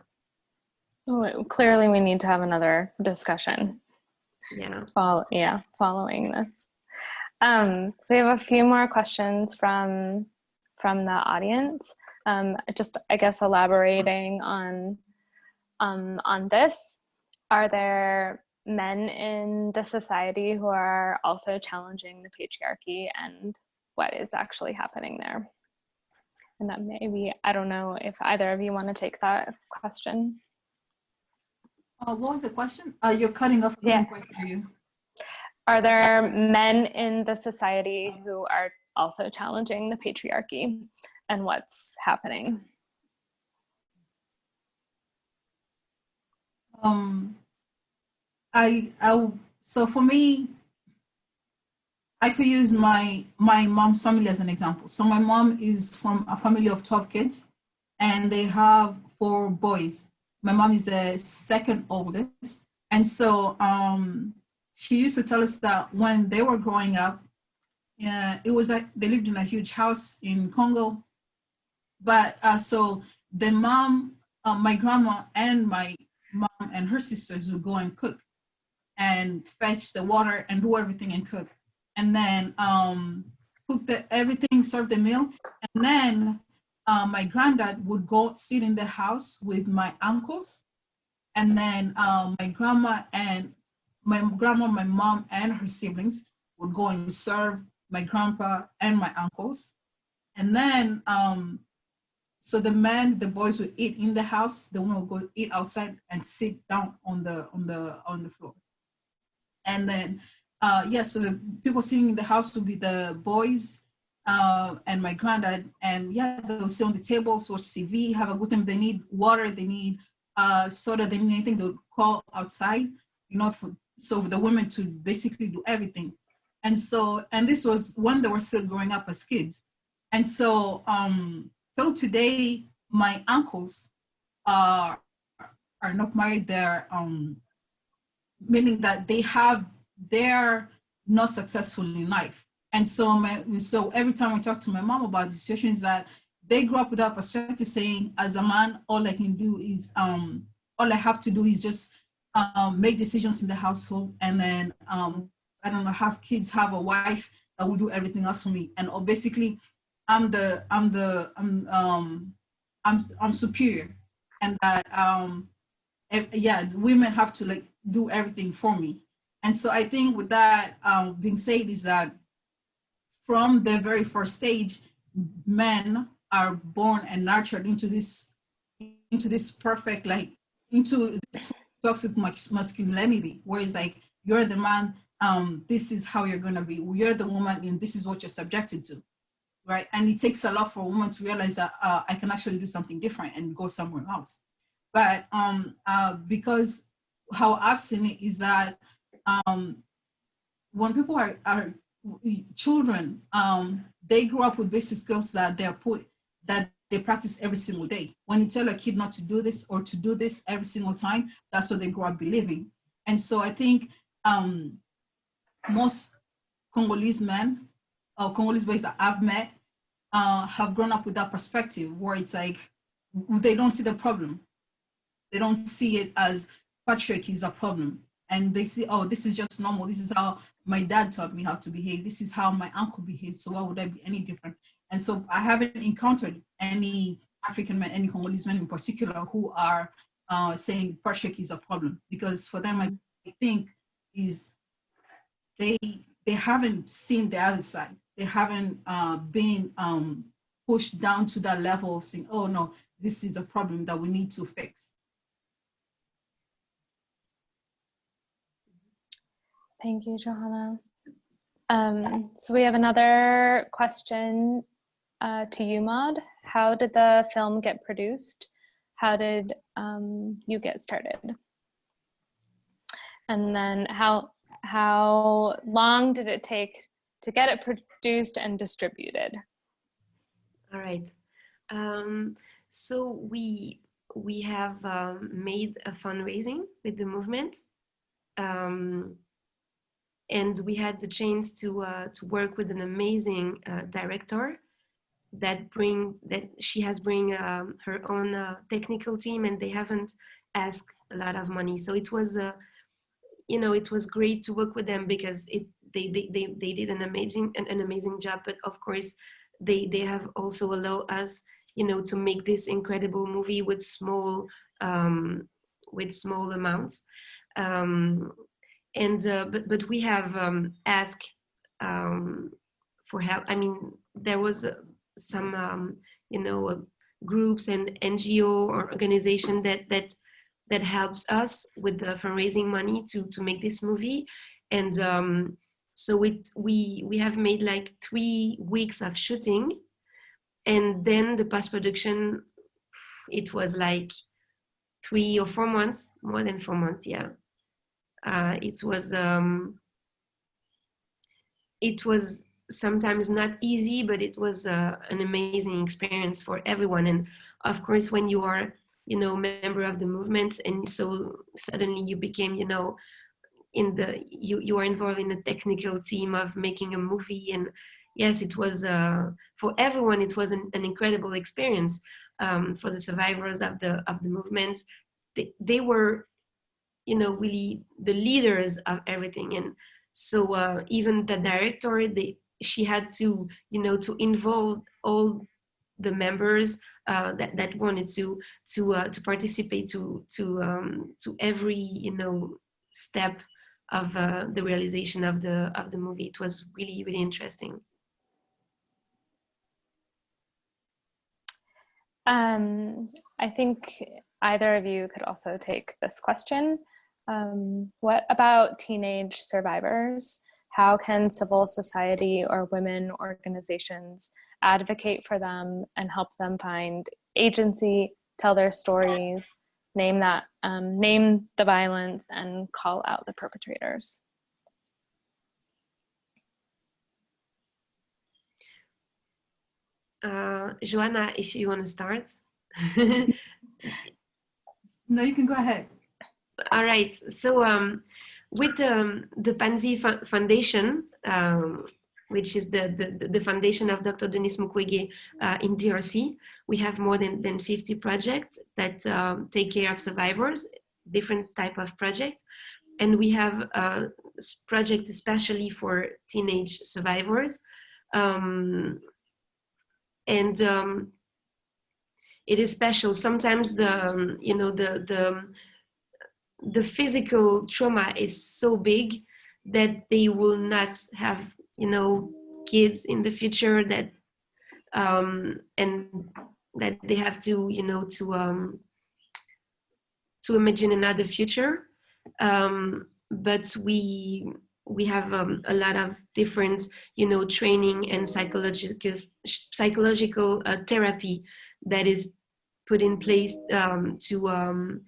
S3: Well, clearly, we need to have another discussion.
S4: Yeah.
S3: Following this. So we have a few more questions from the audience. Just, I guess, elaborating on this. Are there men in the society who are also challenging the patriarchy, and what is actually happening there? And that maybe, I don't know if either of you want to take that question.
S5: What was the question? You're cutting off.
S3: Yeah.
S5: Quite hear you.
S3: Are there men in the society who are also challenging the patriarchy, and what's happening?
S5: So for me, I could use my mom's family as an example. So my mom is from a family of 12 kids, and they have 4 boys. My mom is the second oldest, and so she used to tell us that when they were growing up, it was like they lived in a huge house in Congo. But so the mom, my grandma and my mom and her sisters would go and cook and fetch the water and do everything and cook. And then cook everything, serve the meal. And then my granddad would go sit in the house with my uncles. And then my grandma, my mom and her siblings would go and serve my grandpa and my uncles. And then so the boys would eat in the house, the women would go eat outside and sit down on the floor. And then so the people sitting in the house would be the boys and my granddad, and they will sit on the tables, watch TV, have a good time. They need water, they need soda, they need anything, they would call outside, so for the women to basically do everything. And this was when they were still growing up as kids. And so so today my uncles are not married. They're meaning that they're not successful in life. And so every time I talk to my mom about the situation, is that they grew up with that perspective, saying, as a man, all I can do is all I have to do is just make decisions in the household, and then I don't know, have kids, have a wife that will do everything else for me. And basically I'm superior, and that women have to like do everything for me. And so I think with that being said, is that from the very first stage, men are born and nurtured into this perfect, like into this toxic masculinity, where it's like, you're the man, this is how you're gonna be. You're the woman, and this is what you're subjected to, right? And it takes a lot for a woman to realize that I can actually do something different and go somewhere else. But because how I've seen it is that when people are children, they grow up with basic skills that they practice every single day. When you tell a kid not to do this or to do this every single time, that's what they grow up believing. And so I think most Congolese men or Congolese boys that I've met have grown up with that perspective, where it's like they don't see the problem. They don't see it as patriarchy is a problem. And they see, oh, this is just normal. This is how my dad taught me how to behave. This is how my uncle behaved. So why would I be any different? And so I haven't encountered any African men, any Congolese men in particular, who are saying patriarchy is a problem. Because for them, I think is they haven't seen the other side. They haven't been pushed down to that level of saying, oh no, this is a problem that we need to fix.
S3: Thank you, Johana. So we have another question to you, Maud. How did the film get produced? How did you get started? And then how long did it take to get it produced and distributed?
S4: All right. So we have made a fundraising with the movement. And we had the chance to work with an amazing director that she has bring her own technical team, and they haven't asked a lot of money. So it was it was great to work with them, because they did an amazing job. But of course, they have also allowed us to make this incredible movie with small amounts. But we have asked for help. I mean, there was some groups and NGO or organization that helps us with the fundraising money to make this movie. And so we have made like 3 weeks of shooting, and then the post-production, it was like 3 or 4 months, more than 4 months, yeah. It was sometimes not easy, but it was an amazing experience for everyone. And of course, when you are, member of the movement, and so suddenly you became, you are involved in a technical team of making a movie. And yes, it was for everyone, it was an incredible experience. For the survivors of the movement, they were, you know, really the leaders of everything. And so even the director, she had to, you know, to involve all the members that wanted to participate to every, you know, step of the realization of the movie. It was really, really interesting.
S3: I think either of you could also take this question. What about teenage survivors? How can civil society or women organizations advocate for them and help them find agency, tell their stories, name the violence, and call out the perpetrators?
S4: Johana, if you want to start.
S5: No, you can go ahead.
S4: All right. So with the Panzi Foundation, which is the foundation of Dr. Denis Mukwege in DRC, we have more than 50 projects that take care of survivors, different type of projects. And we have a project especially for teenage survivors. It is special. Sometimes the physical trauma is so big that they will not have, you know, kids in the future, that and that they have to, you know, to imagine another future. But we have a lot of different, you know, training and psychological therapy that is put in place to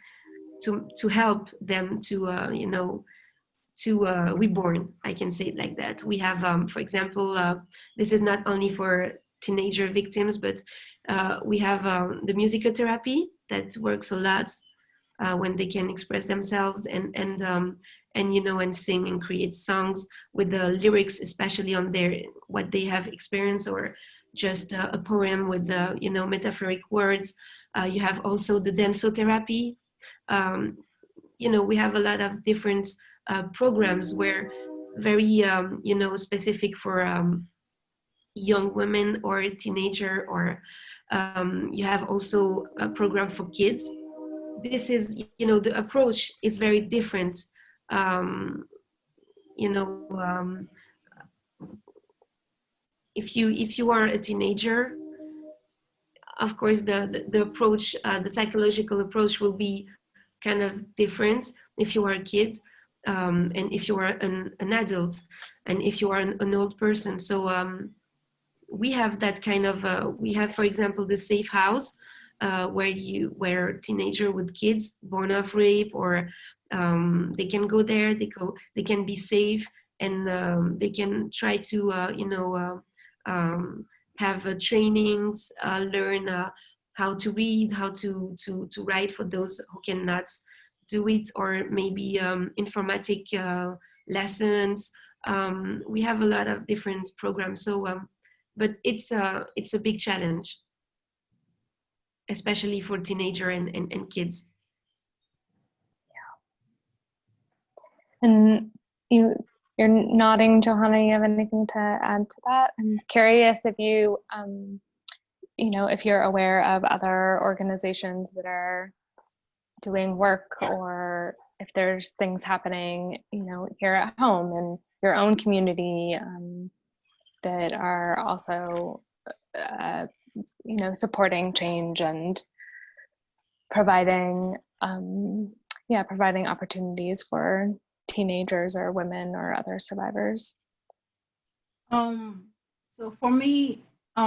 S4: help them to you know, to reborn. I can say it like that. We have, for example, this is not only for teenager victims, but we have the musical therapy that works a lot when they can express themselves and you know, and sing and create songs with the lyrics, especially on their what they have experienced, or just a poem with the, you know, metaphoric words. You have also the dancotherapy. You know, we have a lot of different programs where very you know, specific for young women or teenager, or you have also a program for kids. This is, you know, the approach is very different. You know, if you are a teenager, of course the approach, the psychological approach will be kind of different if you are a kid, and if you are an adult, and if you are an old person. So we have that kind of we have, for example, the safe house, where teenager with kids born of rape, or they can go there, they can be safe, and they can try to you know, have trainings, learn how to read, how to write for those who cannot do it, or maybe informatic lessons. We have a lot of different programs. So but it's a big challenge, especially for teenager and kids.
S3: Yeah. And you're nodding, Johana. You have anything to add to that? I'm curious if you, you know, if you're aware of other organizations that are doing work, or if there's things happening, you know, here at home in your own community that are also, you know, supporting change and providing, providing opportunities for teenagers or women or other survivors.
S5: So for me, I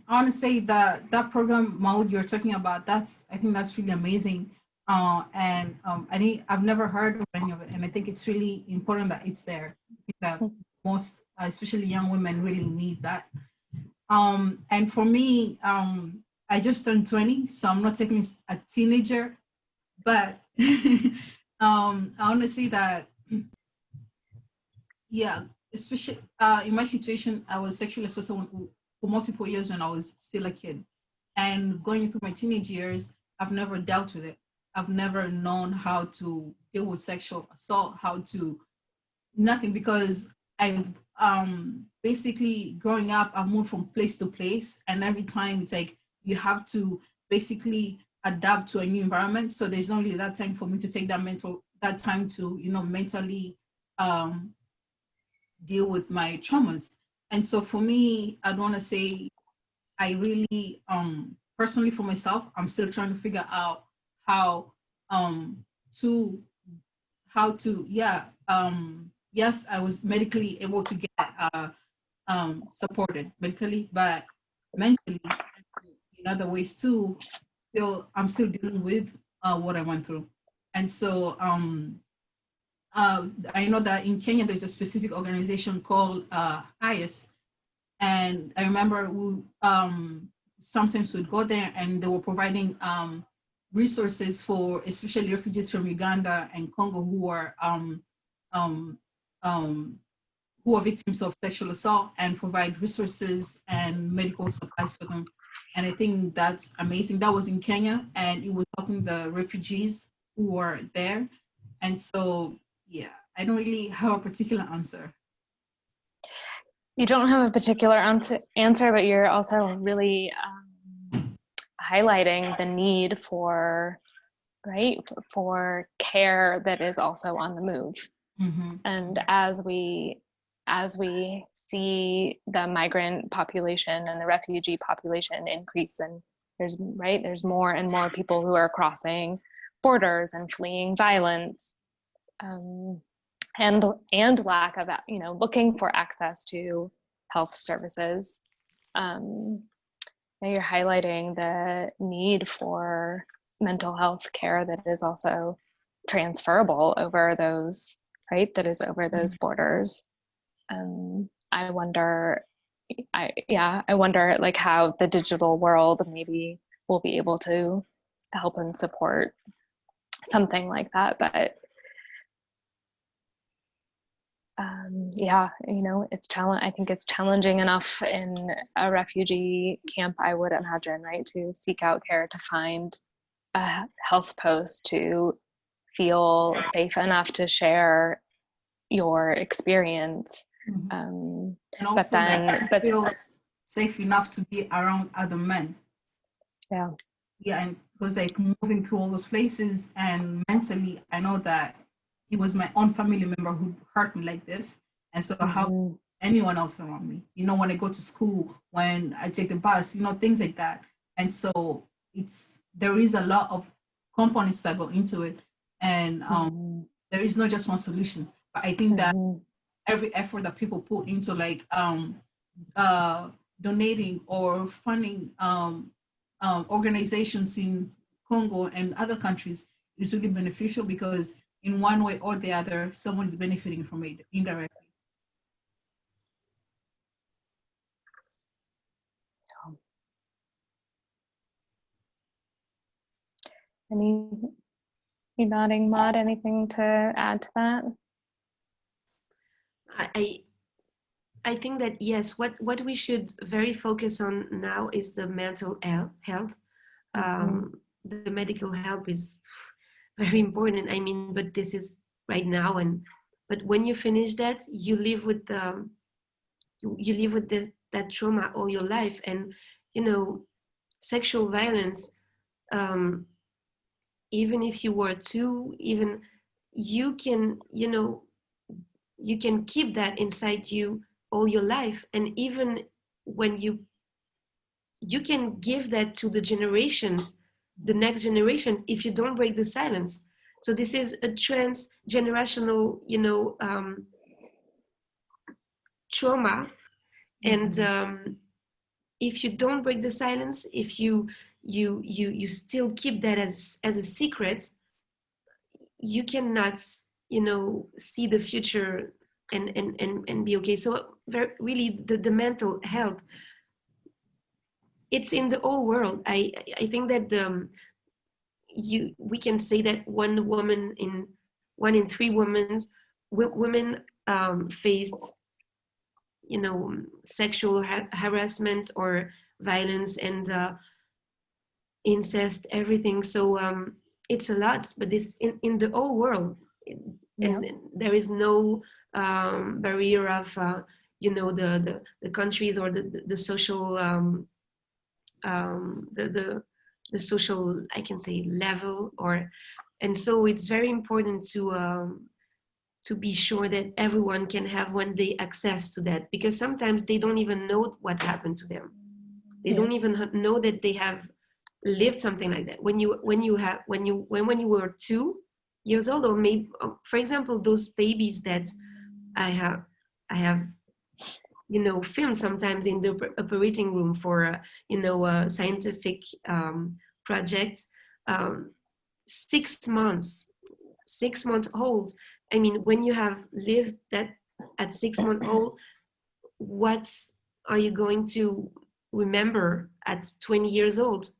S5: want to say that program, Maud, you're talking about, I think that's really amazing. I've never heard of any of it, and I think it's really important that it's there. I think that most, especially young women, really need that. And for me, I just turned 20, so I'm not taking a teenager, but I want to say that Yeah, especially in my situation, I was sexually assaulted for multiple years when I was still a kid. And going through my teenage years, I've never dealt with it. I've never known how to deal with sexual assault, how to nothing, because I've basically growing up, I've moved from place to place, and every time it's like you have to basically adapt to a new environment. So there's not really that time for me to take that time to mentally um deal with my traumas. And so for me, I'd want to say I really personally for myself, I'm still trying to figure out how um to yeah, yes, I was medically able to get supported medically, but mentally in other ways too, I'm still dealing with what I went through. And so I know that in Kenya there's a specific organization called IAS, and I remember we sometimes we'd go there and they were providing resources for especially refugees from Uganda and Congo um, um, who are victims of sexual assault, and provide resources and medical supplies for them. And I think that's amazing. That was in Kenya, and it was helping the refugees who were there. And so, yeah, I don't really have a particular answer.
S3: You don't have a particular answer, but you're also really highlighting the need for care that is also on the move. Mm-hmm. And as we see the migrant population and the refugee population increase, and there's more and more people who are crossing borders and fleeing violence, and lack of looking for access to health services. You're highlighting the need for mental health care that is also transferable over those borders. I wonder like how the digital world maybe will be able to help and support something like that. But I think it's challenging enough in a refugee camp, I would imagine, right, to seek out care, to find a health post, to feel safe enough to share your experience.
S5: Mm-hmm. And also feel safe enough to be around other men.
S3: Yeah,
S5: and because like moving to all those places, and mentally I know that it was my own family member who hurt me like this. And so how anyone else around me, when I go to school, when I take the bus, things like that. And so there is a lot of components that go into it. And there is not just one solution. But I think that every effort that people put into like donating or funding organizations in Congo and other countries is really beneficial, because in one way or the other, someone is benefiting from it indirectly.
S3: Any nodding, Maud? Anything to add to that?
S4: I think that yes, what we should very focus on now is the mental health. The medical help is very important. I mean, but this is right now, but when you finish that, you live with that trauma all your life. And sexual violence, even if you were you can keep that inside you all your life. And even when you can give that to the next generation, if you don't break the silence. So this is a transgenerational trauma. And if you don't break the silence, if you still keep that as a secret, you cannot see the future and be okay. So really the mental health, it's in the whole world. I think that we can say that one in 3 women women faced, you know, sexual harassment or violence and incest, everything. So it's a lot, but it's in the whole world, and there is no barrier of you know, the countries or the social the social, I can say, level, or, and so it's very important to be sure that everyone can have one day access to that, because sometimes they don't even know what happened to them. They don't even know that they have lived something like that. When you were 2 years old, or maybe, for example, those babies that I have, you know, filmed sometimes in the operating room for you know, a scientific project, 6 months old. I mean, when you have lived that at 6 months old, what are you going to remember at 20 years old?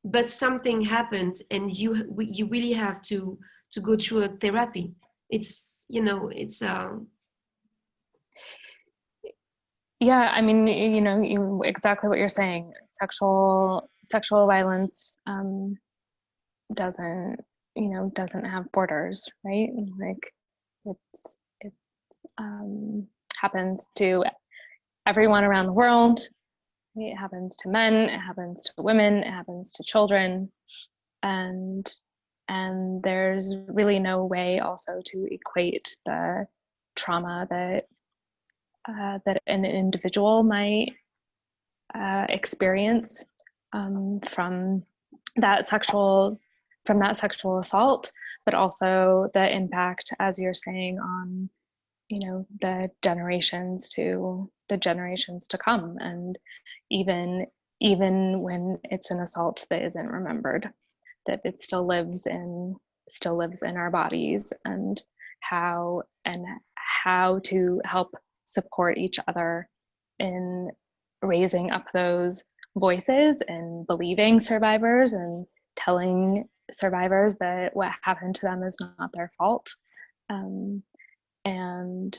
S4: But something happened, and you really have to go through a therapy. It's, you know, it's
S3: yeah, I mean, you know, exactly what you're saying. Sexual violence doesn't have borders, right? Like it's happens to everyone around the world. It happens to men, it happens to women, it happens to children, and there's really no way also to equate the trauma that an individual might experience from that sexual assault, but also the impact, as you're saying, on, you know, the generations to come, and even when it's an assault that isn't remembered, that it still lives in our bodies, and how to help support each other in raising up those voices and believing survivors and telling survivors that what happened to them is not their fault, and,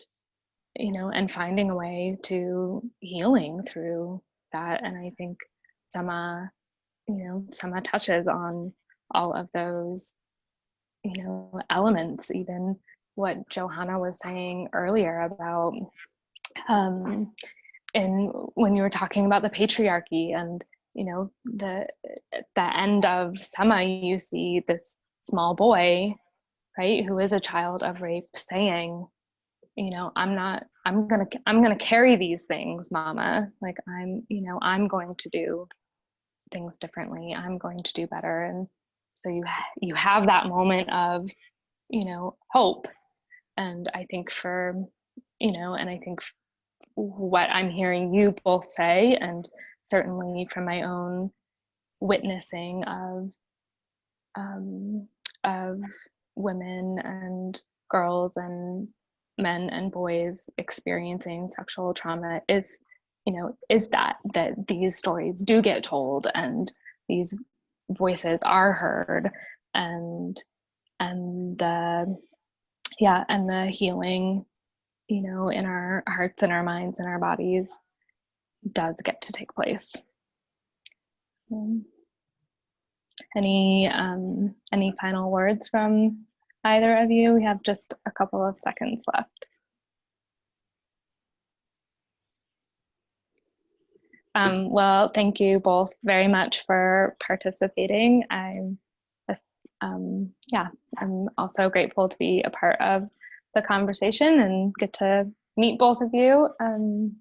S3: you know, and finding a way to healing through that. And I think Sema touches on all of those, you know, elements, even what Johana was saying earlier about and when you were talking about the patriarchy, and, you know, the end of Sema, you see this small boy, right, who is a child of rape, saying, you know, I'm gonna carry these things, mama. Like, I'm going to do things differently. I'm going to do better. And so you have that moment of, you know, hope. And I think what I'm hearing you both say, and certainly from my own witnessing of women and girls and men and boys experiencing sexual trauma, is that these stories do get told, and these voices are heard, and the healing, you know, in our hearts and our minds and our bodies does get to take place. Any final words from either of you? We have just a couple of seconds left. Well, thank you both very much for participating. I'm also grateful to be a part of the conversation and get to meet both of you. And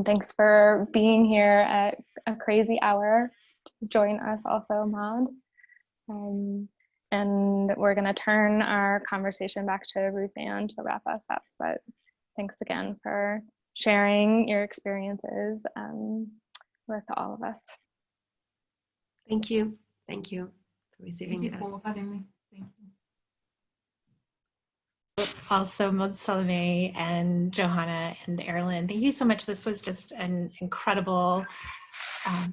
S3: thanks for being here at a crazy hour to join us also, Maud. And we're gonna turn our conversation back to Ruth Ann to wrap us up. But thanks again for sharing your experiences with all of us.
S4: Thank you. Thank you for receiving us.
S5: Thank you for having me. Thank you.
S2: Also, Maud-Salomé and Johana and Aerlyn, thank you so much. This was just an incredible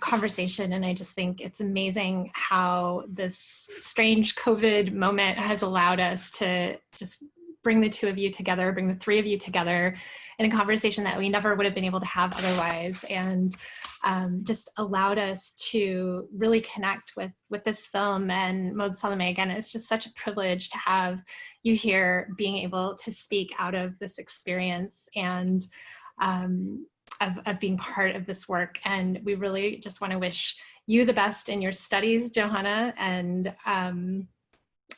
S2: conversation, and I just think it's amazing how this strange COVID moment has allowed us to just bring the two of you together, bring the three of you together in a conversation that we never would have been able to have otherwise, and just allowed us to really connect with this film. And Maud-Salomé, again, it's just such a privilege to have you here being able to speak out of this experience and of being part of this work. And we really just want to wish you the best in your studies, Johana, and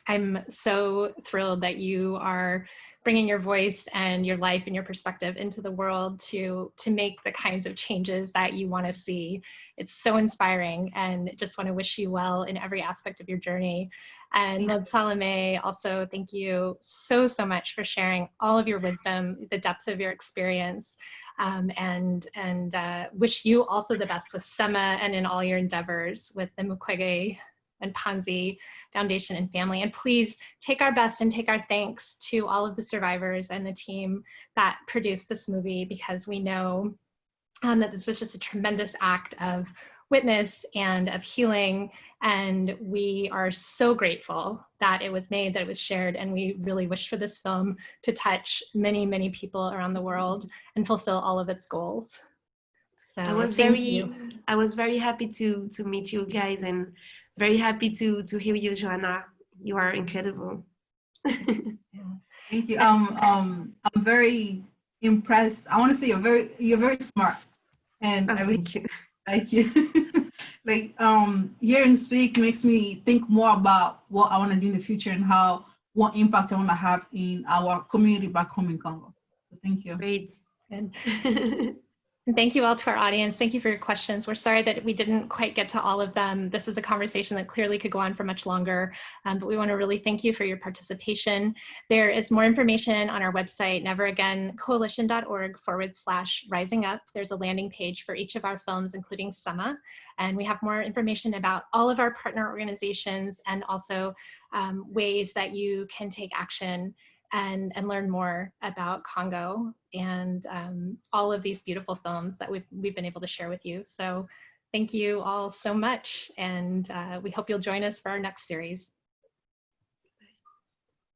S2: I'm so thrilled that you are bringing your voice and your life and your perspective into the world to make the kinds of changes that you want to see. It's so inspiring, and just want to wish you well in every aspect of your journey. And Maud-Salomé, also thank you so much for sharing all of your wisdom, the depth of your experience, and wish you also the best with Sema and in all your endeavors with the Mukwege and Panzi Foundation and family. And please take our best and take our thanks to all of the survivors and the team that produced this movie, because we know that this was just a tremendous act of witness and of healing. And we are so grateful that it was made, that it was shared, and we really wish for this film to touch many, many people around the world and fulfill all of its goals. So
S4: I was very happy to meet you guys, and very happy to hear you, Johana. You are incredible.
S5: Thank you. I'm very impressed. I want to say you're very smart, and I really like you. Like hearing you speak makes me think more about what I want to do in the future and what impact I want to have in our community back home in Congo. So thank you.
S4: Great.
S2: Good. And thank you all to our audience. Thank you for your questions. We're sorry that we didn't quite get to all of them. This is a conversation that clearly could go on for much longer, but we want to really thank you for your participation. There is more information on our website, neveragaincoalition.org/rising up. There's a landing page for each of our films, including Sema, and we have more information about all of our partner organizations and also ways that you can take action and learn more about Congo and all of these beautiful films that we've been able to share with you. So thank you all so much, and we hope you'll join us for our next series.